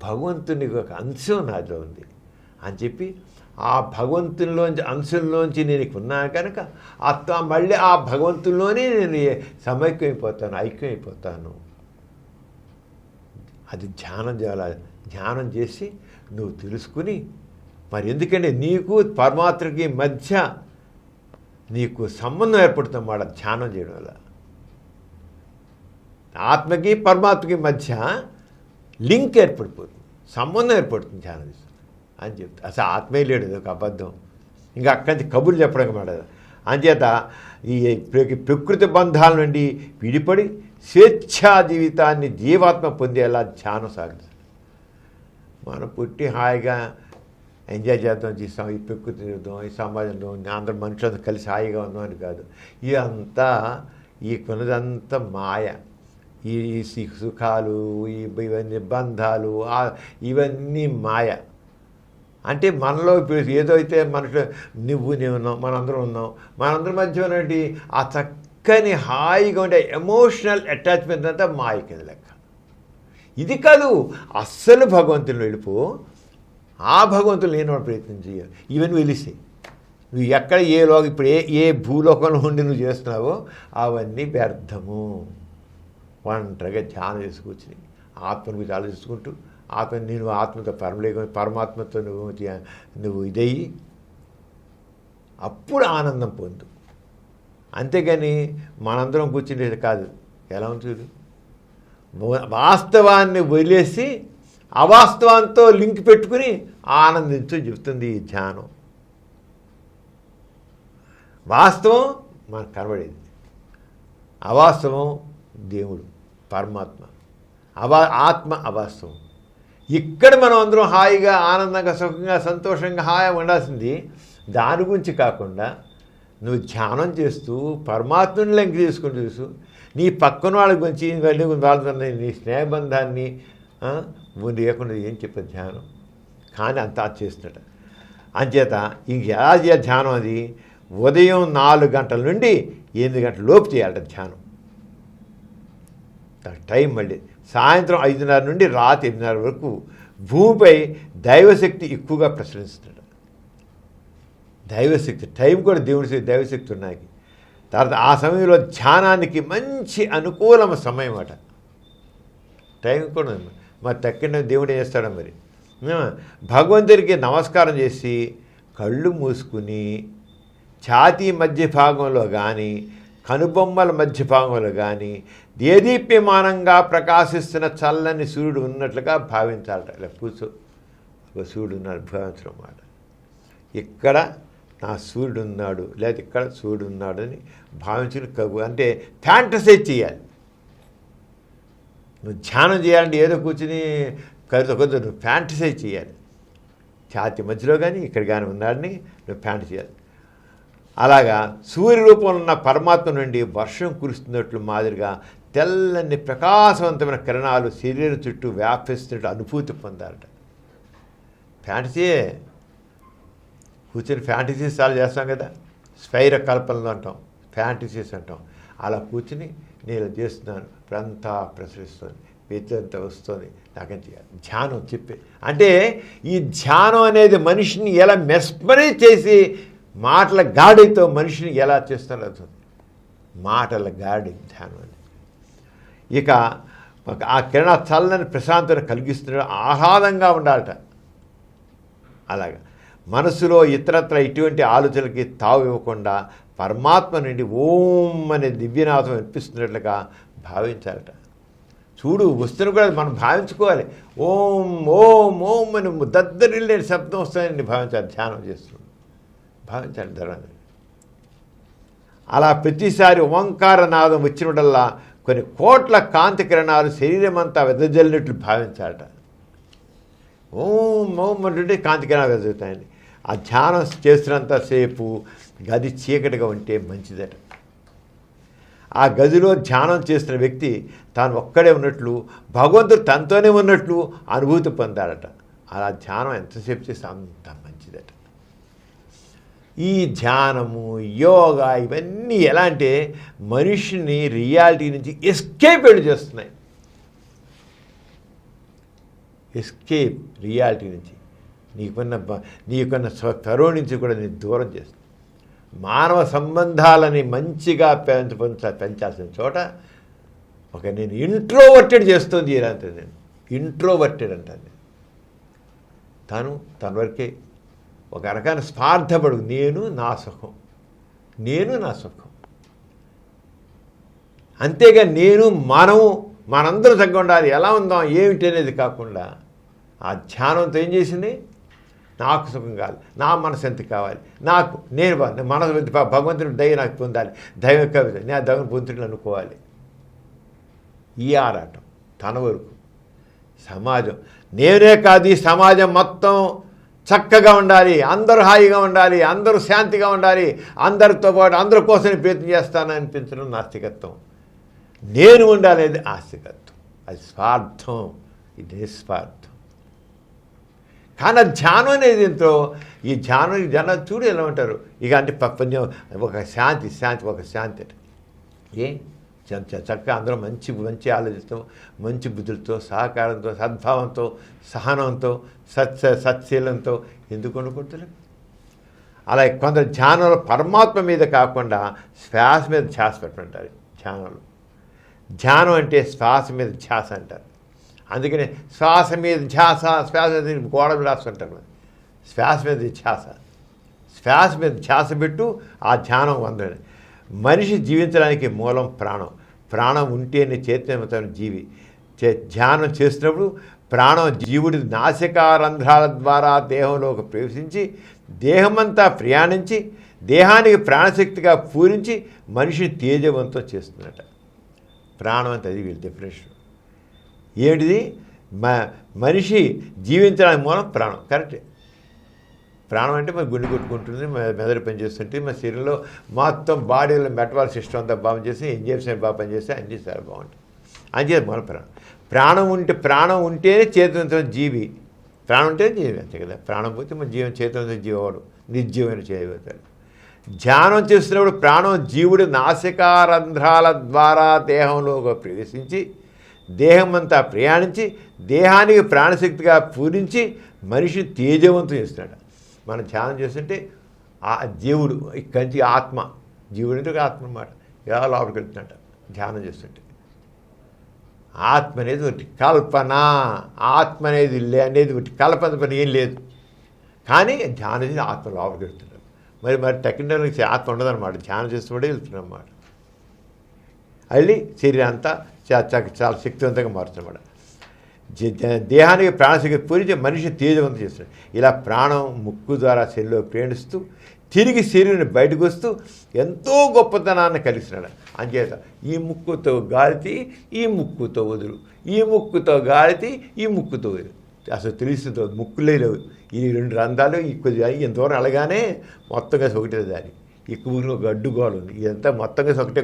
భగవంతుని ఒక అంశం నాలో ఉంది అని చెప్పి ఆ భగవంతునిలోంచి అంశంలోంచి నేను ఉన్నాను కనుక మళ్ళీ ఆ భగవంతుల్లోనే నేను సమైక్యమైపోతాను, ఐక్యమైపోతాను. అది ధ్యానం చేసి నువ్వు తెలుసుకుని, మరి ఎందుకంటే నీకు పరమాత్మకి మధ్య నీకు సంబంధం ఏర్పడుతుంది మాట ధ్యానం చేయడం వల్ల. ఆత్మకి పరమాత్మకి మధ్య లింక్ ఏర్పడిపోతుంది, సంబంధం ఏర్పడుతుంది ధ్యానం చేస్తుంది అని చెప్తా. అసలు ఆత్మే లేడు, ఒక అబద్ధం. ఇంకా అక్కడి నుంచి కబుర్లు చెప్పడం మాట. అంచేత ఈ ప్రకృతి బంధాల నుండి విడిపడి స్వేచ్ఛా జీవితాన్ని జీవాత్మ పొందేలా ధ్యానం సాగుతుంది. మనం పుట్టి హాయిగా ఎంజాయ్ చేద్దాం, చేస్తాం, ఈ ప్రకృతి చూద్దాం, ఈ సమాజంలో అందరు మనుషులంతా కలిసి హాయిగా ఉందాం అని కాదు. ఇదంతా ఈ కొన్నదంతా మాయ. ఈ సుఖాలు, ఇవన్నీ బంధాలు, ఇవన్నీ మాయ. అంటే మనలో ఏదో అయితే మనుషులు నేను ఉన్నాం, మనందరం ఉన్నాం, మనందరి మధ్య ఉన్నటువంటి ఆ చక్కని హాయిగా ఉండే ఎమోషనల్ అటాచ్మెంట్ అంతా మాయ కింద లెక్క. ఇది కాదు, అస్సలు భగవంతుని వెళ్ళిపో, ఆ భగవంతులు లేని ప్రయత్నం చేయాలి. ఇవన్నీ వెలిసి నువ్వు ఎక్కడ ఇప్పుడు ఏ భూలోకంలో ఉండి నువ్వు చేస్తున్నావో అవన్నీ వ్యర్థము. ఒంటరిగా ధ్యానం చేసుకొచ్చి ఆత్మను గురించి ఆలోచించుకుంటూ నేను ఆత్మతో పరమాత్మతో నువ్వు ఇదయ్యి అప్పుడు ఆనందం పొందు. అంతేగాని మనందరం కూర్చునేది కాదు. ఎలా ఉంటుంది? వాస్తవాన్ని వదిలేసి అవాస్తవంతో లింక్ పెట్టుకుని ఆనందించు చెప్తుంది ఈ ధ్యానం. వాస్తవం మనకు కనబడేది, అవాస్తవం దేవుడు పరమాత్మ, ఆత్మ అవాస్తవం. ఇక్కడ మనం అందరం హాయిగా ఆనందంగా సుఖంగా సంతోషంగా హాయిగా ఉండాల్సింది దాని గురించి కాకుండా నువ్వు ధ్యానం చేస్తూ పరమాత్మని లింక్ చేసుకుని చూసు, నీ పక్కన వాళ్ళ గురించి వాళ్ళ నీ స్నేహబంధాన్ని లేకుండా ఏం చెప్పేది ధ్యానం. కానీ అంతా చేస్తున్నట. అంచేత ఇంక ఎలా చేయాలి ధ్యానం? అది ఉదయం 4 గంటల నుండి 8 గంటల లోపు చేయాలట ధ్యానం. టైం మళ్ళీ సాయంత్రం 5:30 నుండి రాత్రి 8:30 వరకు భూమిపై దైవశక్తి ఎక్కువగా ప్రసరిస్తున్నాడు. దైవశక్తి టైం కూడా దేవుడి దైవశక్తి ఉన్నాయి. తర్వాత ఆ సమయంలో ధ్యానానికి మంచి అనుకూలమ సమయం అట. టైం కూడా మరి తక్కిన దేవుడు ఏం చేస్తాడు? మరి భగవంతుడికి నమస్కారం చేసి కళ్ళు మూసుకుని ఛాతీ మధ్య భాగంలో కానీ కనుబొమ్మల మధ్య భాగంలో కానీ దేదీప్యమానంగా ప్రకాశిస్తున్న చల్లని సూర్యుడు ఉన్నట్లుగా భావించాలట. ఇలా కూర్చో, ఒక సూర్యుడు ఉన్నాడు భావించడం అన్నమాట. ఇక్కడ నా సూర్యుడు ఉన్నాడు, లేదా ఇక్కడ సూర్యుడు ఉన్నాడు అని భావించుకుని అంటే ఫ్యాంటసైజ్ చేయాలి. నువ్వు ధ్యానం చేయాలంటే ఏదో కూర్చుని కొంత నువ్వు ఫ్యాంటసైజ్ చేయాలి. ఛాతీ మధ్యలో కానీ ఇక్కడ కానీ ఉన్నాడని నువ్వు ఫ్యాంటసైజ్ చేయాలి. అలాగా సూర్య రూపంలో ఉన్న పరమాత్మ నుండి వర్షం కురుస్తున్నట్లు మాదిరిగా తెల్లని ప్రకాశవంతమైన కిరణాలు శరీరం చుట్టూ వ్యాపిస్తున్నట్టు అనుభూతి పొందారట. ఫ్యాంటసీయే కూర్చొని ఫ్యాంటసీస్ చాలా చేస్తాం కదా, స్వైర కల్పనలు అంటాం, ఫ్యాంటసీస్ అంటాం. అలా కూర్చుని నేను చేస్తున్నాను, ఇప్పుడంతా ప్రసరిస్తుంది, పెద్దంతా వస్తుంది, నాకేం చేయాలి ధ్యానం చెప్పి. అంటే ఈ ధ్యానం అనేది మనిషిని ఎలా మెస్మరైజ్ చేసి మాటల గాడితో మనిషిని ఎలా చేస్తారో అవుతుంది. మాటల గాడి ధ్యానం అని. ఇక ఆ కిరణ చల్లని ప్రశాంతత కలిగిస్తున్నాడు, ఆహ్లాదంగా ఉండాలట. అలాగా మనసులో ఇతరత్ర ఇటువంటి ఆలోచనలకి తావు ఇవ్వకుండా పరమాత్మ నుండి ఓం అనే దివ్యనాథం వినిపిస్తున్నట్లుగా భావించాలట. చూడు వస్తువును కూడా మనం భావించుకోవాలి. ఓం ఓం ఓం అని దద్దరిల్లేని శబ్దం వస్తాయని భావించాలి. ధ్యానం చేస్తున్నాడు భావించాలి ధర్మంగా. అలా ప్రతిసారి ఓంకార నాదం వచ్చినప్పుడల్లా కొన్ని కోట్ల కాంతి కిరణాలు శరీరం అంతా వెదజల్లినట్లు భావించాలట. ఓం ఓం అంటే కాంతి కిరణాలు వెదజల్లుతాయండి. ఆ ధ్యానం చేస్తున్నంతసేపు గది చీకటిగా ఉంటే మంచిదట. ఆ గదిలో ధ్యానం చేస్తున్న వ్యక్తి తాను ఒక్కడే ఉన్నట్లు, భగవంతుడు తనతోనే ఉన్నట్లు అనుభూతి పొందాడట. అలా ధ్యానం ఎంతసేపు చేస్తే అంత మంచిదట. ఈ ధ్యానము యోగా ఇవన్నీ ఎలా అంటే మనిషిని రియాలిటీ నుంచి ఎస్కేప్ చేస్తున్నాయి. ఎస్కేప్ రియాలిటీ నుంచి నీకున్న త్వరో నుంచి కూడా నేను దూరం చేస్తాను. మానవ సంబంధాలని మంచిగా పెంచాల్సిన చోట నేను ఇంట్రోవర్టెడ్ చేస్తుంది ఇలాంటి నేను ఇంట్రోవర్టెడ్ అంటాను. తన వరకే ఒక రకమైన స్వార్థపడు, నేను నా సుఖం అంతేగా మనందరూ చక్కగా ఉండాలి, ఎలా ఉందాం ఏమిటి అనేది కాకుండా ఆ ధ్యానంతో ఏం చేసింది, నాకు సుఖం కావాలి, నా మనసు ఎంత కావాలి, నేను మనసు భగవంతుడి దయ నాకు పొందాలి, దైవ కవిత నేను దైవం పొందుతుని అనుకోవాలి. ఈ ఆరాటం తన వరకు. సమాజం నేనే కాదు, ఈ సమాజం మొత్తం చక్కగా ఉండాలి, అందరూ హాయిగా ఉండాలి, అందరూ శాంతిగా ఉండాలి, అందరితో పాటు అందరి కోసం ప్రయత్నం చేస్తానని అనిపించడం నాస్తికత్వం. నేను ఉండాలి ఆస్తికత్వం. అది స్వార్థం, ఇది నిస్వార్థం. కానీ ధ్యానం అనేది ఎంతో ఈ ధ్యానం జనం చూడు ఎలా ఉంటారు ఇక అంటే ఒక శాంతి ఒక శాంతి చక్కగా అందరూ మంచి ఆలోచిస్తాం, మంచి బుద్ధులతో, సహకారంతో, సద్భావంతో, సహనంతో, సత్శీలంతో ఎందుకు అనుకుంటారు. అలా కొందరు ధ్యానంలో పరమాత్మ మీద కాకుండా శ్వాస మీద ధ్యాస పెట్టమంటారు. ధ్యానం అంటే శ్వాస మీద ధ్యాస అంటారు. అందుకనే శ్వాస మీద ధ్యాస, శ్వాస గోడ మీద రాసుకుంటారు. శ్వాస మీద ధ్యాస పెట్టు ఆ ధ్యానం వందరని. మనిషి జీవించడానికి మూలం ప్రాణం ఉంటేనే చైతన్యవంతమైన జీవి. ధ్యానం చేసినప్పుడు ప్రాణం జీవుడి నాసికారంధ్రాల ద్వారా దేహంలోకి ప్రవేశించి దేహమంతా ప్రయాణించి దేహానికి ప్రాణశక్తిగా పూరించి మనిషిని తేజవంతం చేస్తున్నట. ప్రాణం అంటే అది వీళ్ళ డెఫినేషన్. ఏమిటిది? మనిషి జీవించడానికి మూలం ప్రాణం. కరెక్టే. ప్రాణం అంటే మరి గుండె కొట్టుకుంటుంది, మెదడు పనిచేస్తుంటే మన శరీరంలో మొత్తం బాడీలో మెటబాల్ సిస్టమ్ అంతా బాగా చేసి ఇంజెక్షన్ బాగా పనిచేస్తే అన్నీ చాలా బాగుంటుంది. అంతే మూలం ప్రాణం ఉంటేనే చేతనతో జీవి. ప్రాణం ఉంటేనే జీవి, అంతే కదా. ప్రాణం పోతే మన చేతనతో జీవవాడు నిర్జీవమైన చేయబోతాడు. ధ్యానం చేస్తున్నప్పుడు ప్రాణం జీవుడి నాసికారంధ్రాల ద్వారా దేహంలోకి ప్రవేశించి దేహమంతా ప్రయాణించి దేహానికి ప్రాణశక్తిగా పూరించి మనిషిని తేజవంతం చేస్తున్నాడు. మనం ధ్యానం చేస్తుంటే ఆ జీవుడు ఇక్కడి నుంచి ఆత్మ, జీవుడు అంటే ఆత్మ అన్నమాట, ఎలా లోపలికి వెళ్తున్నాడు ధ్యానం చేస్తుంటే. ఆత్మ అనేది ఒకటి కల్పన, ఆత్మ అనేది ఒకటి కల్పన పని ఏం లేదు. కానీ ధ్యానం చేసి ఆత్మ లోపలికి వెళ్తున్నాడు. మరి టెక్నాలజీ ఆత్మ ఉండదన్నమాట, ధ్యానం చేస్తున్నప్పుడే వెళ్తున్నాడు అన్నమాట. వెళ్ళి శరీరం అంతా చాలా శక్తివంతంగా మారుతున్నమాట. దేహానికి ప్రాణశక్తి పూరించి మనిషి తేజవంతం చేస్తున్నాడు. ఇలా ప్రాణం ముక్కు ద్వారా శరీరంలో ప్రయాణిస్తూ తిరిగి శరీరాన్ని బయటకు వస్తూ ఎంతో గొప్పతనాన్ని కలిగిస్తున్నాడు. అంచేత ఈ ముక్కుతో గాలితి ఈ ముక్కుతో వదులు, ఈ ముక్కుతో గాలితి ఈ ముక్కుతో వదులు. అసలు తెలుస్తుందో ముక్కులే లేవు, ఈ రెండు రంధ్రాలు ఇంత దూరం అలాగానే మొత్తంగా ఒకటే దారి. ఎక్కువ ఒక అడ్డుగోడ ఉంది, ఇదంతా మొత్తంగా ఒకటే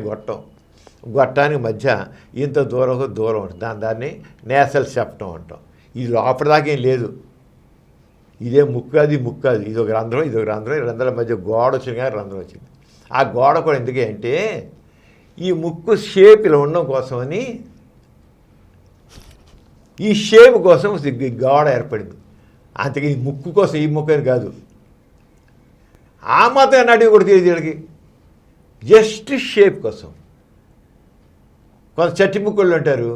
గొట్టానికి మధ్య ఇంత దూరం ఉంటుంది. దాన్ని నేసల్ సెప్టం అంటాం. ఇది లోపలిదాకా ఏం లేదు, ఇదే ముక్కు అది ఇది ఒక రంధ్రం ఈ రంధ్రాల మధ్య గోడ వచ్చింది, కానీ రంధ్రం వచ్చింది. ఆ గోడ కూడా ఎందుకే అంటే ఈ ముక్కు షేప్ ఇలా ఉండడం కోసమని, ఈ షేప్ కోసం గోడ ఏర్పడింది. అంతకీ ఈ ముక్కు కోసం ఈ ముక్కు అని కాదు. ఆ మాత్రం నడివి కూడా తెలియదు వీళ్ళకి, జస్ట్ షేప్ కోసం. కొంత చట్టి ముక్కుళ్ళు ఉంటారు,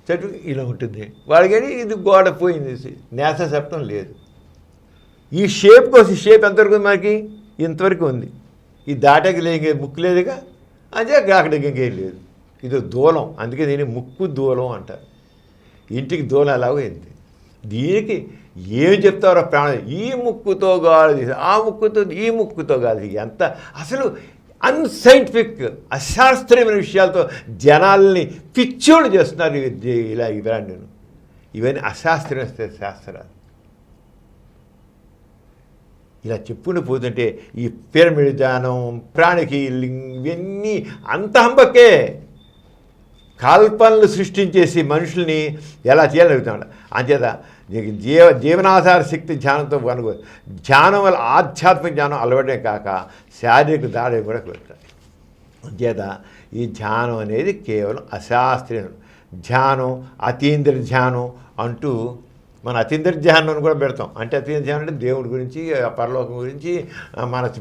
చెట్టు ఇలా ఉంటుంది వాళ్ళకి, ఇది గోడ పోయింది, నేస చెప్పడం లేదు. ఈ షేప్ కోసం, షేప్ ఎంతవరకు ఉంది మనకి? ఇంతవరకు ఉంది. ఈ దాటకి లేక ముక్కు లేదుగా, అదే అక్కడికి ఇంకేం లేదు. ఇది దూలం, అందుకే దీన్ని ముక్కు దూలం అంటారు. ఇంటికి దూలం ఎలాగైంది. దీనికి ఏం చెప్తారో ప్రాణం, ఈ ముక్కుతో గాలి, ఆ ముక్కుతో ఈ ముక్కుతో గాలి. ఎంత అసలు అన్సైంటిఫిక్ అశాస్త్రీయమైన విషయాలతో జనాల్ని పిచ్చోళ్ళు చేస్తున్నారు. ఇలా ఇవన్నీ అశాస్త్రీయ శాస్త్రాలు. ఇలా చెప్పుకుని పోతుంటే ఈ పిరమిడ్ ధ్యానం, ప్రాణికి ఇవన్నీ అంత హంబకే. కల్పనలు సృష్టించేసి మనుషుల్ని ఎలా చేయాలని అడుగుతున్నాడు. అంచేత నీకు జీవనాధార శక్తి ధ్యానంతో కనుక ధ్యానం వల్ల ఆధ్యాత్మిక జ్ఞానం అలవడమే కాక శారీరక దాడి కూడా కలుగుతుంది. అంచేత ఈ ధ్యానం అనేది కేవలం అశాస్త్రీయం. ధ్యానం అతీంద్రియ ధ్యానం అంటూ మన అతీంద్రియ ధ్యానం కూడా పెడతాం. అంటే అతీంద్రియ ధ్యానం అంటే దేవుడి గురించి, పరలోకం గురించి,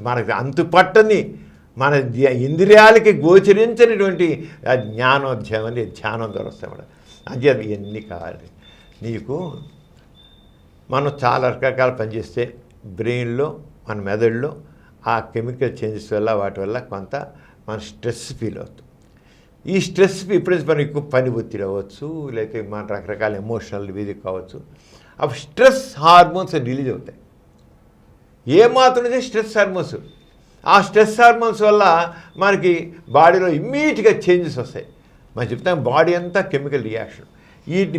మనకి అంతుపట్టని మన ఇంద్రియాలకి గోచరించినటువంటి జ్ఞానోధ్యానం అనేది ధ్యానం ద్వారా వస్తాయి మేడం. అంచేత ఇవన్నీ కావాలి. నీకు మనం చాలా రకరకాల పనిచేస్తే బ్రెయిన్లో, మన మెదడులో ఆ కెమికల్ చేంజెస్ వల్ల వాటి వల్ల కొంత మన స్ట్రెస్ ఫీల్ అవుతుంది. ఈ స్ట్రెస్ ఎప్పుడైతే మనకి ఎక్కువ పని ఒత్తిడి అవ్వచ్చు, లేకపోతే మన రకరకాల ఎమోషనల్ ఇది కావచ్చు, అప్పుడు స్ట్రెస్ హార్మోన్స్ రిలీజ్ అవుతాయి. ఏమాత్రం స్ట్రెస్ హార్మోన్స్, ఆ స్ట్రెస్ హార్మోన్స్ వల్ల మనకి బాడీలో ఇమ్మీడియట్గా చేంజెస్ వస్తాయి. మనం చెప్తాం బాడీ అంతా కెమికల్ రియాక్షన్.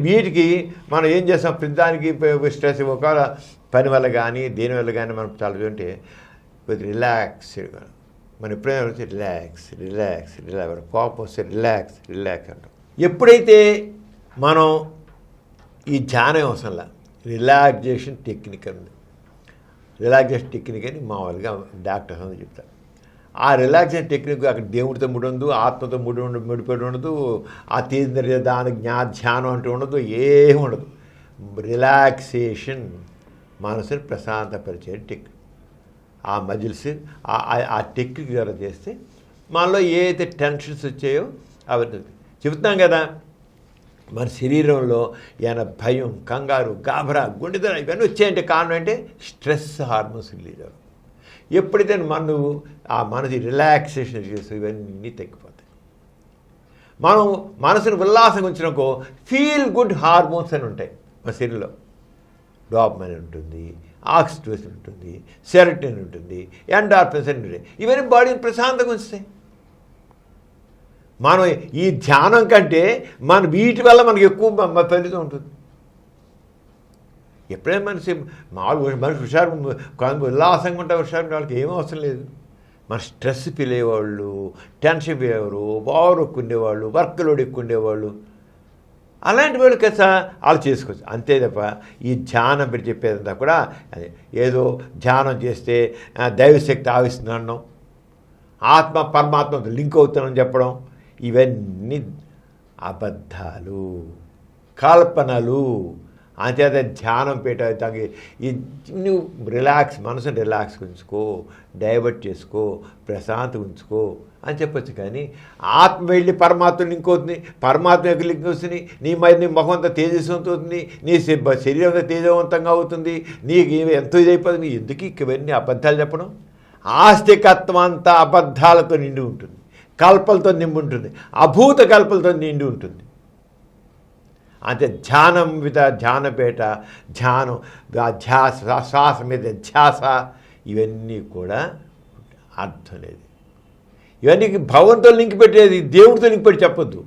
వీటికి మనం ఏం చేస్తాం, ప్రతిదానికి స్ట్రెస్ ఒకవేళ పని వల్ల కానీ దేనివల్ల కానీ మనం చాలా చూంటే కొద్దిగా రిలాక్స్డ్గా మనం ఎప్పుడైనా రిలాక్స్ రిలాక్స్ రిలాక్స్, కోపం వస్తే రిలాక్స్ రిలాక్స్ అంటాం. ఎప్పుడైతే మనం ఈ ధ్యానం అవసరంలా రిలాక్సేషన్ టెక్నిక్ ఉంది. రిలాక్సేషన్ టెక్నిక్ అని మామూలుగా డాక్టర్స్ అని చెప్తారు. ఆ రిలాక్సేషన్ టెక్నిక్ అక్కడ దేవుడితో ముడి ఆత్మతో ముడిపడి ఉండదు, అతీంద్రియ ధ్యానం అంటూ ఉండదు, ఏమి ఉండదు. రిలాక్సేషన్ మనసుని ప్రశాంతపరిచే టెక్నిక్. ఆ మజిల్స్ ఆ టెక్నిక్ ద్వారా చేస్తే మనలో ఏ అయితే టెన్షన్స్ వచ్చాయో అవన్నీ చెబుతున్నాం కదా. మన శరీరంలో ఏమైనా భయం, కంగారు, గాబరా, గుండెదర ఇవన్నీ వచ్చాయంటే కారణం అంటే స్ట్రెస్ హార్మోన్స్ రిలీజ్ అవ్వడం. ఎప్పుడైతే నువ్వు ఆ మనసు రిలాక్సేషన్ చేస్తే ఇవన్నీ తగ్గిపోతాయి. మనం మనసును ఉల్లాసంగా ఉంచినకో ఫీల్ గుడ్ హార్మోన్స్ అని ఉంటాయి మన శరీరంలో. డోపమైన్ ఉంటుంది, ఆక్సిటోసిన్ ఉంటుంది, సెరటిన్ ఉంటుంది, ఎండార్ఫిన్స్ అని ఉంటాయి. ఇవన్నీ బాడీని ప్రశాంతంగా ఉంచుతాయి. మనం ఈ ధ్యానం కంటే మన వీటి వల్ల మనకి ఎక్కువ ఫలితం ఉంటుంది. ఎప్పుడైనా మనిషి హుషారు ఉల్లాసంగా ఉంటే హుషారు వాళ్ళకి ఏమీ అవసరం లేదు. మన స్ట్రెస్ ఫీల్ అయ్యేవాళ్ళు, టెన్షన్ ఫీల్ అయ్యేవారు, ఓవర్ ఎక్కువ ఉండేవాళ్ళు, వర్క్ లోడ్ ఎక్కువ ఉండేవాళ్ళు, అలాంటి వాళ్ళు కదా వాళ్ళు చేసుకోవచ్చు. అంతే తప్ప ఈ ధ్యానం పెట్టి చెప్పేదంతా కూడా ఏదో ధ్యానం చేస్తే దైవశక్తి ఆవిస్తున్నాను, ఆత్మ పరమాత్మతో లింక్ అవుతానని చెప్పడం, ఇవన్నీ అబద్ధాలు, కల్పనలు. అంచేత ధ్యానం పెట్టడానికి ఈ నువ్వు రిలాక్స్, మనసుని రిలాక్స్ ఉంచుకో, డైవర్ట్ చేసుకో, ప్రశాంతంగా ఉంచుకో అని చెప్పొచ్చు. కానీ ఆత్మ వెళ్ళి పరమాత్మ లింక్ అవుతుంది, పరమాత్మ యొక్క లింక్ వస్తుంది, నీ ముఖం అంతా తేజస్వంతం అవుతుంది, నీ శరీరం అంతా తేజవంతంగా అవుతుంది, నీకు ఎంతో ఇదైపోతుంది. ఎందుకు ఇవన్నీ అబద్ధాలు చెప్పడం? ఆస్తికత్వం అంతా అబద్ధాలతో నిండి ఉంటుంది, కల్పలతో నిండి ఉంటుంది, అభూత కల్పలతో నిండి ఉంటుంది. అంటే ధ్యానం మీద ధ్యానపేట, ధ్యానం, ధ్యాస, శ్వాస మీద ధ్యాస, ఇవన్నీ కూడా అర్థం లేదు. ఇవన్నీ భగవంతుతో లింక్ పెట్టేది, దేవుడితో లింక్ పెట్టి చెప్పొద్దు.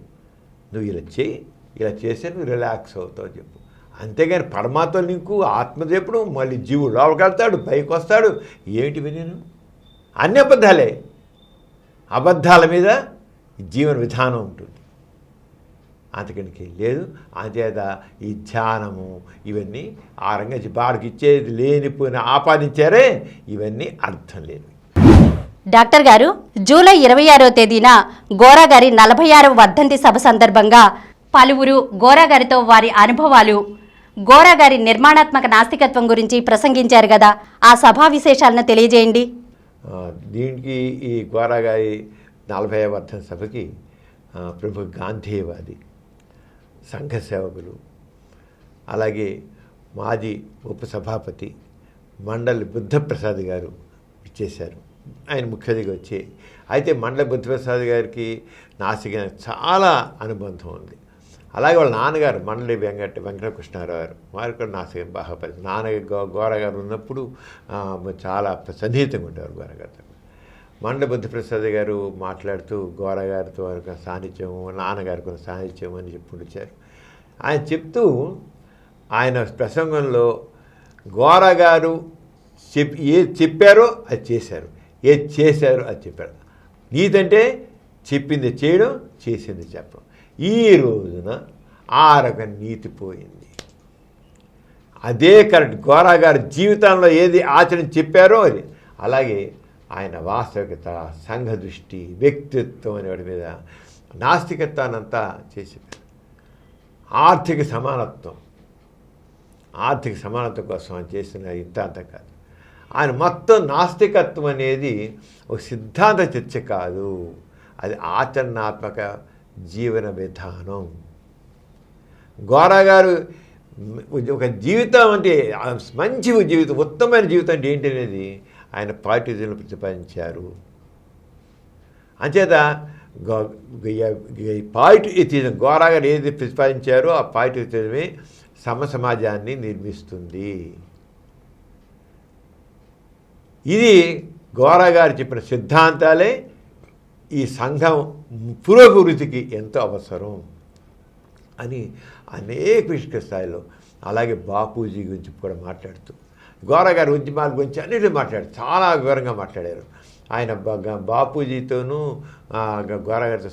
నువ్వు ఇలా చేయి, ఇలా చేస్తే నువ్వు రిలాక్స్ అవుతావు చెప్పు. అంతేగాని పరమాత్మ లింకు, ఆత్మ చెప్పడం, మళ్ళీ జీవుడు లోపలికి వెళ్తాడు, పైకి వస్తాడు, ఏమిటివి నేను అన్ని అబద్ధాలే. అబద్ధాల మీద జీవన విధానం ఉంటుంది, అంతకనికి లేదు. అంచేత ఈ ధ్యానము ఇవన్నీ ఆ రంగా బాడికి ఇచ్చేది లేనిపోయిన ఆపాదించారే, ఇవన్నీ అర్థం లేదు. డాక్టర్ గారు, జూలై 26వ తేదీన గోరా గారి 46వ వర్ధంతి సభ సందర్భంగా పలువురు గోరా గారితో వారి అనుభవాలు, గోరా గారి నిర్మాణాత్మక నాస్తికత్వం గురించి ప్రసంగించారు కదా, ఆ సభా విశేషాలను తెలియజేయండి. దీనికి ఈ గోరా గారి 40వ వర్ధంతి సభకి ప్రముఖ గాంధీవాది, సంఘ సేవకులు, అలాగే మాజీ ఉపసభాపతి మండలి బుద్ధప్రసాద్ గారు ఇచ్చేశారు. ఆయన ముఖ్య అతిథిగా వచ్చి, అయితే మండలి బుద్ధప్రసాద్ గారికి నాసిక చాలా అనుబంధం ఉంది. అలాగే వాళ్ళ నాన్నగారు మండలి వెంకటకృష్ణారావు గారు, వారు కూడా నాసిక బాగా పరిచయం. నాన్న గోరా గారు ఉన్నప్పుడు చాలా సన్నిహితంగా ఉండేవారు గోరా గారితో. మండలి బుద్ధప్రసాద్ గారు మాట్లాడుతూ గోరా గారితో వారికి సాన్నిధ్యము, నాన్నగారికి సాన్నిధ్యం అని చెప్పుకొచ్చారు. ఆయన చెప్తూ ఆయన ప్రసంగంలో గోరా గారు ఏది చెప్పారో అది చేశారు, ఏది చేశారో అది చెప్పారు. నీతంటే చెప్పింది చేయడం, చేసింది చెప్పడం. ఈ రోజున ఆ రకం నీతి పోయింది. అదే కరెక్ట్. గోరా గారి జీవితంలో ఏది ఆచరణ చెప్పారో అది. అలాగే ఆయన వాస్తవికత, సంఘ దృష్టి, వ్యక్తిత్వం అనే వాటి మీద నాస్తికత్వాన్ని అంతా చేసి, ఆర్థిక సమానత్వం కోసం ఆయన చేసిన ఇంత అంత కాదు. ఆయన మొత్తం నాస్తికత్వం అనేది ఒక సిద్ధాంత చర్చ కాదు, అది ఆచరణాత్మక జీవన విధానం. గోరా గారు ఒక జీవితం అంటే మంచి జీవితం, ఉత్తమమైన జీవితం అంటే ఏంటి అనేది ఆయన పార్టీజంలో ప్రతిపాదించారు. అంచేత పార్టీజం గోరా గారు ఏది ప్రతిపాదించారో ఆ పార్టీజమే సమాజాన్ని నిర్మిస్తుంది. ఇది గోరా గారు చెప్పిన సిద్ధాంతాలే ఈ సంఘం పురోభివృద్ధికి ఎంతో అవసరం అని అనేక విషయ స్థాయిలో, అలాగే బాపూజీ గురించి కూడా మాట్లాడుతూ, గోరా గారి ఉద్యమాల గురించి అన్నిటి మాట్లాడారు, చాలా వివరంగా మాట్లాడారు. ఆయన బాపూజీతోనూ గోరా గారితో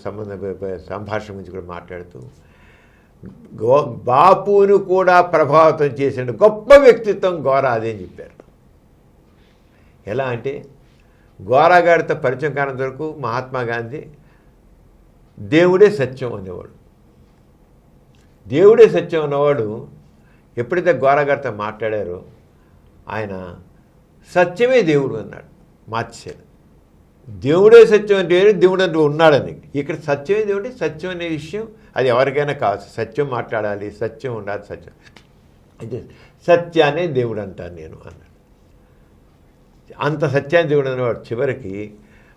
సంభాషణ గురించి కూడా మాట్లాడుతూ బాపును కూడా ప్రభావితం చేసిన గొప్ప వ్యక్తిత్వం గోరా అదే అని చెప్పారు. ఎలా అంటే గోరా గారితో పరిచయం కానంత వరకు మహాత్మా గాంధీ దేవుడే సత్యం అనేవాడు. దేవుడే సత్యం అన్నవాడు ఎప్పుడైతే గోరా గారితో మాట్లాడారో ఆయన సత్యమే దేవుడు అన్నాడు, మార్చేశాడు. దేవుడే సత్యం అంటే దేవుడు అంటూ ఉన్నాడని. ఇక్కడ సత్యమే దేవుడు. సత్యం అనే విషయం అది ఎవరికైనా కావచ్చు. సత్యం మాట్లాడాలి, సత్యం ఉండాలి, సత్యం అయితే సత్యాన్ని దేవుడు అంటాను నేను అన్నాడు. అంత సత్యాన్ని దేవుడు అనేవాడు. చివరికి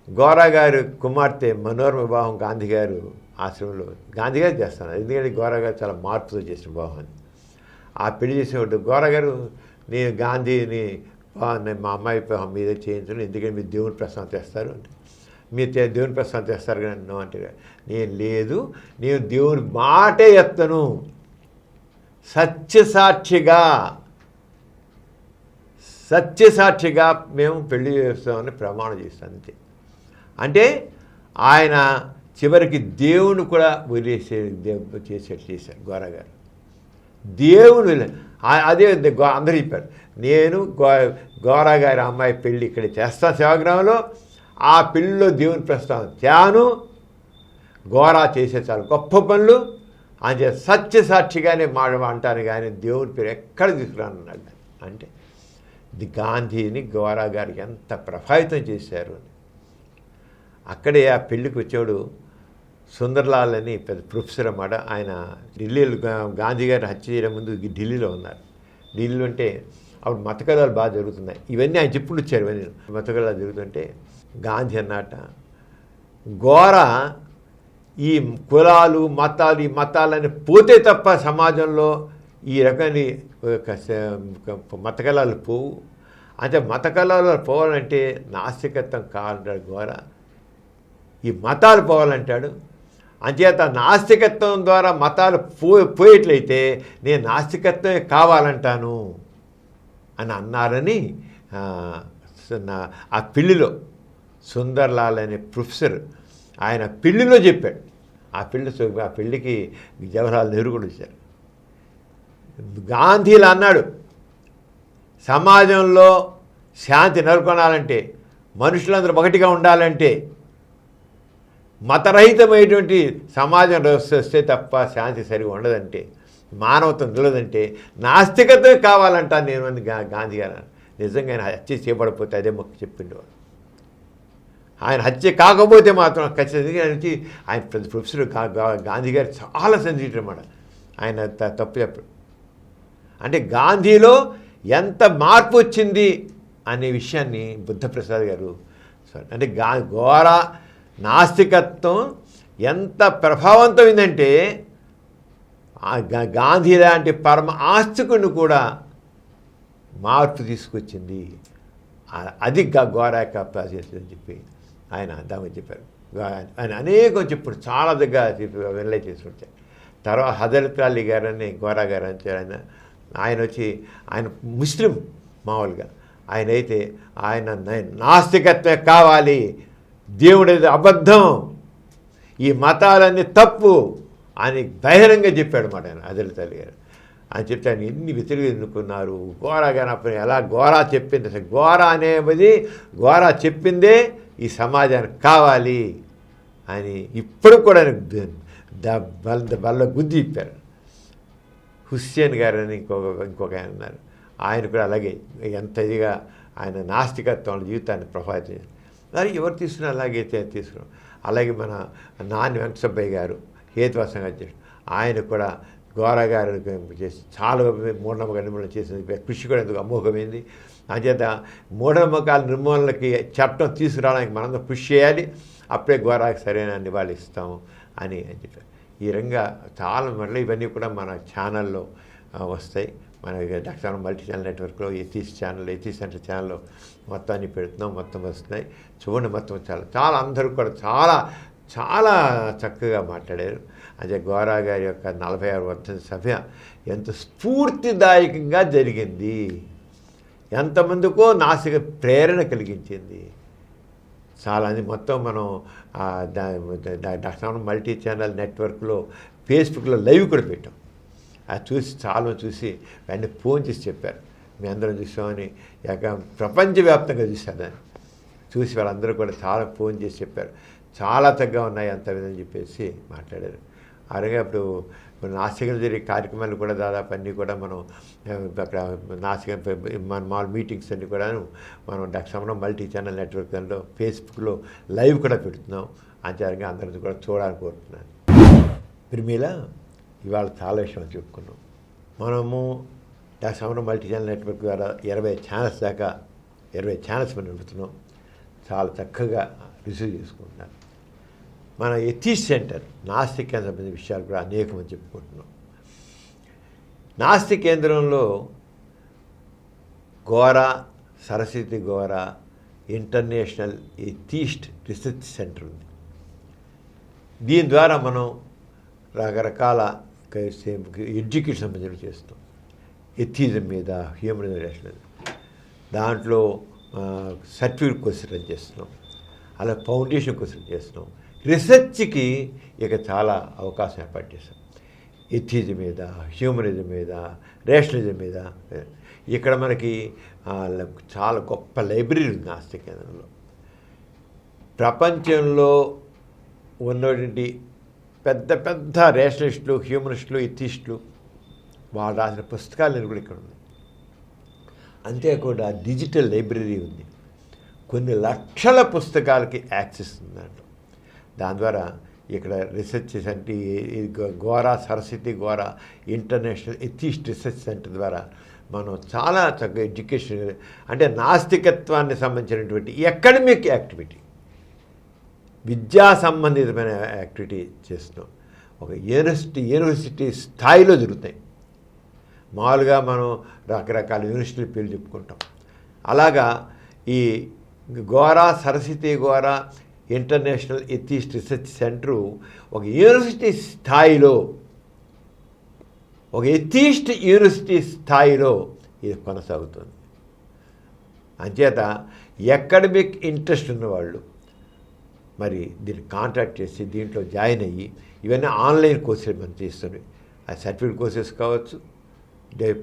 గోరా గారు కుమార్తె మనోరమ వివాహం గాంధీ గారు ఆశ్రమంలో గాంధీ గారు చేస్తాను, ఎందుకంటే గోరా గారు చాలా మార్పుతో చేసిన వివాహం. ఆ పెళ్లి చేసేవాడు గోరా గారు, నేను గాంధీని మా అమ్మాయి మీద చేయించను, ఎందుకంటే మీరు దేవుని ప్రస్తావన తెస్తారు అంటే, మీరు దేవుని ప్రస్తావన తెస్తారు కానీ నో అంటే, నేను లేదు, నేను దేవుని మాటే ఎత్తను, సత్యసాక్షిగా మేము పెళ్లి చేస్తామని ప్రమాణం చేస్తాం అంతే. అంటే ఆయన చివరికి దేవుని కూడా చేశారు గోరా గారు. దేవుడు అదే అందరూ చెప్పారు, నేను గోరా గారి అమ్మాయి పెళ్ళి ఇక్కడ చేస్తాను సేవాగ్రామంలో, ఆ పెళ్ళిలో దేవుని ప్రస్తావన త్యాను, గోరా చేసే చాలా గొప్ప పనులు అని సత్యసాక్షిగానే అంటాను కానీ దేవుని పేరు ఎక్కడ తీసుకురానున్నాడు. అంటే గాంధీని గోరా గారికి ఎంత ప్రభావితం చేశారు అని. అక్కడే ఆ పెళ్ళికి వచ్చాడు సుందర్లాల్ అని పెద్ద ప్రొఫెసర్ అన్నమాట. ఆయన ఢిల్లీలో గాంధీ గారిని హత్య చేయడం ముందు ఢిల్లీలో ఉన్నారు. ఢిల్లీలో అంటే అప్పుడు మత కళాలు బాగా జరుగుతున్నాయి. ఇవన్నీ ఆయన చెప్పుడు వచ్చారు. ఇవన్నీ మత కళాలు జరుగుతుంటే గాంధీ అన్నట, గోరా ఈ కులాలు మతాలు ఈ మతాలని పోతే తప్ప సమాజంలో ఈ రకమైన మత కళాలు పోవు. అంటే మత కళాలు పోవాలంటే నాస్తికత్వం కావాలంటాడు గోరా, ఈ మతాలు పోవాలంటాడు. అంచేత నాస్తికత్వం ద్వారా మతాలు పోయేట్లయితే నేను నాస్తికత్వమే కావాలంటాను అని అన్నారని ఆ పెళ్ళిలో సుందర్లాల్ అనే ప్రొఫెసర్ ఆయన పెళ్ళిలో చెప్పాడు. ఆ పెళ్ళికి జవహర్లాల్ నెహ్రూ కూడా వచ్చారు. గాంధీలు అన్నాడు, సమాజంలో శాంతి నెలకొనాలంటే, మనుషులందరూ ఒకటిగా ఉండాలంటే, మతరహితమైనటువంటి సమాజం వస్తే తప్ప శాంతి సరిగా ఉండదంటే, మానవత్వం నిలదంటే నాస్తికత్వమే కావాలంటా నేను అని గాంధీ గారు. నిజంగా ఆయన హత్య చేయబడిపోతే అదే మొక్క చెప్పిండేవాడు. ఆయన హత్య కాకపోతే మాత్రం ఖచ్చితంగా నుంచి ఆయన ప్రొఫెసర్ గాంధీ గారు చాలా సెన్సిటివ్ అన్నమాట. ఆయన తప్పు చెప్పడు. అంటే గాంధీలో ఎంత మార్పు వచ్చింది అనే విషయాన్ని బుద్ధప్రసాద్ గారు అంటే గోరా నాస్తికత్వం ఎంత ప్రభావవంతమైందంటే గాంధీ లాంటి పరమ ఆస్తికుని కూడా మార్పు తీసుకొచ్చింది. అది గోరా యొక్క ప్రాసెస్ అని చెప్పి ఆయన దామని చెప్పారు. ఆయన అనేకం చెప్పారు, చాలా దగ్గర వెనలై చేసి వచ్చారు. తర్వాత హజరత్ అలీ గారని గోరా గారు అని ఆయన వచ్చి ఆయన ముస్లిం మామూలుగా, ఆయన అయితే ఆయన నాస్తికత్వే కావాలి, దేవుడేది అబద్ధం, ఈ మతాలన్నీ తప్పు అని బహిరంగ చెప్పాడు మాట ఆయన హజరత్ అలీ గారు. అని చెప్తే ఆయన ఎన్ని వ్యతిరేకలు ఎన్నుకున్నారు. గోరాగా ఎలా గోరా చెప్పింది, అసలు గోరా అనేది గోరా చెప్పిందే ఈ సమాజానికి కావాలి అని ఇప్పుడు కూడా బల్ల గుద్ది ఇప్పారు. హుస్సేన్ గారు అని ఇంకొక ఆయన ఉన్నారు. ఆయన కూడా అలాగే ఎంత ఇదిగా ఆయన నాస్తికత్వం జీవితాన్ని ప్రభావితం చేశారు. మరి ఎవరు తీసుకున్నా అలాగే తీసుకున్నాం. అలాగే మన నాని వెంకటసుబ్బయ్య గారు హేతువాసంగా చేశారు. ఆయన కూడా గోరా గారు చేసి చాలా మూఢనమ్మకాల నిర్మూలన చేసిన కృషి కూడా ఎందుకు అమోఘమైంది. అంచేత మూఢనమ్మకాల నిర్మూలనకి చట్టం తీసుకురావడానికి మనందరం కృషి చేయాలి. అప్పుడే గోరాకి సరైన నివాళి ఇస్తాము అని చెప్పారు. ఈ రంగా చాలా మళ్ళీ ఇవన్నీ కూడా మన ఛానల్లో వస్తాయి. మన డాక్టర్ మల్టీ ఛానల్ నెట్వర్క్లో ఎథీస్ సెంటర్ ఛానల్లో మొత్తాన్ని పెడుతున్నాం. మొత్తం వస్తున్నాయి చూడండి. మొత్తం చాలా అందరూ కూడా చాలా చక్కగా మాట్లాడారు. అదే గోరా గారి యొక్క 46వ వర్ధంతి సభ ఎంత స్ఫూర్తిదాయకంగా జరిగింది, ఎంతమందికో నాసిక ప్రేరణ కలిగించింది. చాలా అది మొత్తం మనం డాక్టర్ మల్టీ ఛానల్ నెట్వర్క్లో ఫేస్బుక్లో లైవ్ కూడా పెట్టాం. అది చూసి చాలా చూసి వెంటనే ఫోన్ చేసి చెప్పారు, మీ అందరం చూసామని. ప్రపంచవ్యాప్తంగా చూశారు దాన్ని. చూసి వాళ్ళందరూ కూడా చాలా ఫోన్ చేసి చెప్పారు, చాలా తగ్గ ఉన్నాయి అంత విధంగా చెప్పేసి మాట్లాడారు. అలాగే అప్పుడు నాసికలు జరిగే కార్యక్రమాలు కూడా దాదాపు అన్నీ కూడా మనం అక్కడ నాసిక మన మామూలు మీటింగ్స్ అన్నీ కూడా మనం డాక్టర్ మల్టీ ఛానల్ నెట్వర్క్ దాంట్లో ఫేస్బుక్లో లైవ్ కూడా పెడుతున్నాం. ఆచారంగా అందరినీ కూడా చూడాలని కోరుతున్నాను. ప్రిమీల ఇవాళ చాలా విషయాలు చెప్పుకున్నాం. మనము డాక్టర్ మల్టీ ఛానల్ నెట్వర్క్ ద్వారా 20 ఛానల్స్ దాకా 20 ఛానల్స్ మనం నడుపుతున్నాం. చాలా చక్కగా రిసీవ్ చేసుకుంటున్నాను. మన ఎథీస్ సెంటర్ నాస్తిక కేంద్రం సంబంధించిన విషయాలు కూడా అనేకమంది చెప్పుకుంటున్నాం. నాస్తిక కేంద్రంలో Gora Saraswati Gora international atheist research centre ఉంది. దీని ద్వారా మనం రకరకాల ఎడ్యుకేషన్ సంబంధించి చేస్తాం. ఎథిజం మీద, హ్యూమన్ రైట్స్ మీద. దాంట్లో సర్టిఫికేట్ కోర్సులు రన్ చేస్తున్నాం. అలా ఫౌండేషన్ కోర్సులు చేస్తున్నాం. రీసెర్చ్కి ఇక చాలా అవకాశం ఏర్పాటు చేశాం. ఎథిజం మీద, హ్యూమనిజం మీద, రేషనలిజం మీద. ఇక్కడ మనకి చాలా గొప్ప లైబ్రరీ ఉంది నాస్తిక కేంద్రంలో. ప్రపంచంలో ఉన్నటువంటి పెద్ద పెద్ద రేషనలిస్టులు, హ్యూమనిస్టులు, ఎథిస్టులు వాళ్ళు రాసిన పుస్తకాలు కూడా ఇక్కడ ఉన్నాయి. అంతేకాకుండా డిజిటల్ లైబ్రరీ ఉంది. కొన్ని లక్షల పుస్తకాలకి యాక్సెస్ ఉంది దాంట్లో. దాని ద్వారా ఇక్కడ రీసెర్చ్ అంటే Gora Saraswati Gora international atheist research centre ద్వారా మనం చాలా చక్కగా ఎడ్యుకేషన్ అంటే నాస్తికత్వాన్ని సంబంధించినటువంటి అకాడమిక్ యాక్టివిటీ, విద్యా సంబంధితమైన యాక్టివిటీ చేస్తున్నాం. ఒక యూనివర్సిటీ స్థాయిలో జరుగుతాయి. మామూలుగా మనం రకరకాల యూనివర్సిటీల పేర్లు చెప్పుకుంటాం. అలాగా ఈ Gora Saraswati Gora international atheist research centre ఒక యూనివర్సిటీ స్థాయిలో, ఒక ఎథిస్ట్ యూనివర్సిటీ స్థాయిలో ఇది కొనసాగుతుంది. అంచేత అకాడమిక్ ఇంట్రెస్ట్ ఉన్నవాళ్ళు మరి దీన్ని కాంటాక్ట్ చేసి దీంట్లో జాయిన్ అయ్యి ఇవన్నీ ఆన్లైన్ కోర్సులు మనం చేస్తున్నాయి. అది సర్టిఫికేట్ కోర్సెస్ కావచ్చు,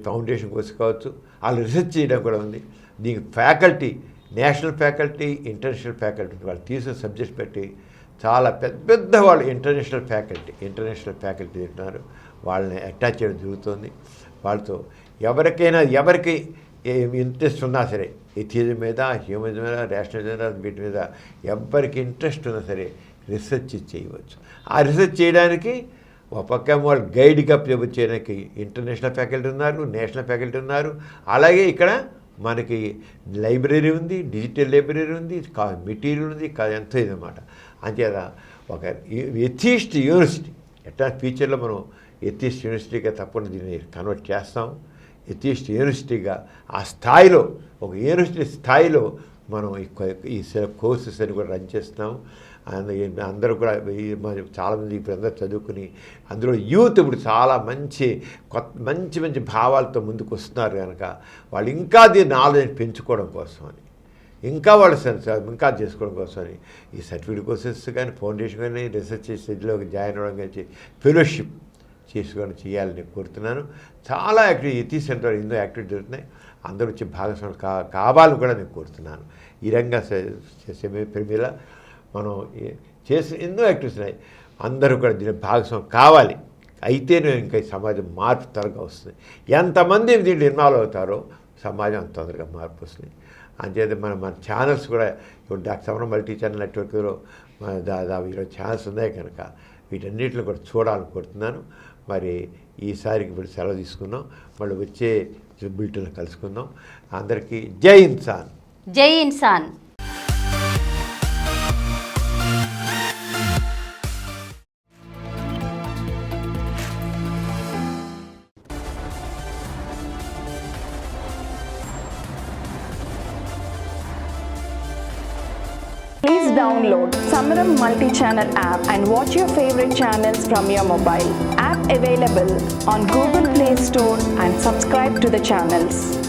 ఫౌండేషన్ కోర్సు కావచ్చు. వాళ్ళు రీసెర్చ్ చేయడం కూడా ఉంది. దీనికి faculty, national faculty, international faculty వాళ్ళు తీసుకున్న సబ్జెక్ట్ పెట్టి చాలా పెద్ద పెద్ద వాళ్ళు ఇంటర్నేషనల్ ఫ్యాకల్టీ తింటున్నారు. వాళ్ళని అటాచ్ చేయడం జరుగుతుంది. వాళ్ళతో ఎవరికి ఇంట్రెస్ట్ ఉన్నా సరే, ఎథిజం మీద, హ్యూమనిజం మీద, రేషనలిజం మీద, వీటి మీద ఎవరికి ఇంట్రెస్ట్ ఉన్నా సరే రీసెర్చ్ చేయవచ్చు. ఆ రీసెర్చ్ చేయడానికి ఒక పక్క వాళ్ళు గైడ్గా చేయడానికి ఇంటర్నేషనల్ ఫ్యాకల్టీ ఉన్నారు, నేషనల్ ఫ్యాకల్టీ ఉన్నారు. అలాగే ఇక్కడ మనకి లైబ్రరీ ఉంది, డిజిటల్ లైబ్రరీ ఉంది, మెటీరియల్ ఉంది, ఎంతో ఇదన్నమాట. అంతేదా ఒక ఎథిస్ట్ యూనివర్సిటీ ఎట్లా ఫ్యూచర్లో మనం ఎథిస్ట్ యూనివర్సిటీగా తప్పకుండా దీన్ని కన్వర్ట్ చేస్తాం. ఎథిస్ట్ యూనివర్సిటీగా ఆ స్థాయిలో, ఒక యూనివర్సిటీ స్థాయిలో మనం ఈ కోర్సెస్ అని కూడా రన్ చేస్తున్నాం. అందరూ కూడా చాలామంది ఇప్పుడు అందరూ చదువుకుని అందులో యూత్ ఇప్పుడు చాలా మంచి మంచి భావాలతో ముందుకు వస్తున్నారు కనుక వాళ్ళు ఇంకా దీన్ని నాలెడ్జ్ పెంచుకోవడం కోసమని, ఇంకా వాళ్ళు ఇంకా చేసుకోవడం కోసమని ఈ సర్టిఫికేట్ కోర్సెస్ కానీ, ఫౌండేషన్ కానీ, రీసెర్చ్ స్టడీలోకి జాయిన్ అవ్వడం కానీ, ఫెలోషిప్ చేసుకొని చేయాలని కోరుతున్నాను. చాలా యాక్టివిటీ యతి సెంటర్ ఎన్నో యాక్టివిటీ జరుగుతున్నాయి. అందరూ వచ్చి భాగస్వాములు కావాలని కూడా నేను కోరుతున్నాను. ఈ రంగా ప్రేమిలా మనం చేసిన ఎన్నో యాక్టివిటీస్ ఉన్నాయి. అందరూ కూడా దీని భాగస్వామ్యం కావాలి. అయితేనే ఇంకా ఈ సమాజం మార్పు త్వరగా వస్తుంది. ఎంతమంది దీంట్లో ఇన్వాల్వ్ అవుతారో సమాజం అంత తొందరగా మార్పు వస్తుంది. అంచేత మన ఛానల్స్ కూడా ఇప్పుడు డాక్టర్ సమరం మల్టీ ఛానల్ నెట్వర్క్లో దాదాపు 20 ఛానల్స్ ఉన్నాయి కనుక వీటన్నిటిని కూడా చూడాలని కోరుతున్నాను. మరి ఈసారికి ఇప్పుడు సెలవు తీసుకుందాం. మళ్ళీ వచ్చే బులెటిన్లో కలుసుకుందాం. అందరికీ జై ఇన్సాన్. జై Insaan. Please download Samaram multi-channel app and watch your favorite channels from your mobile. App available on Google Play Store and subscribe to the channels.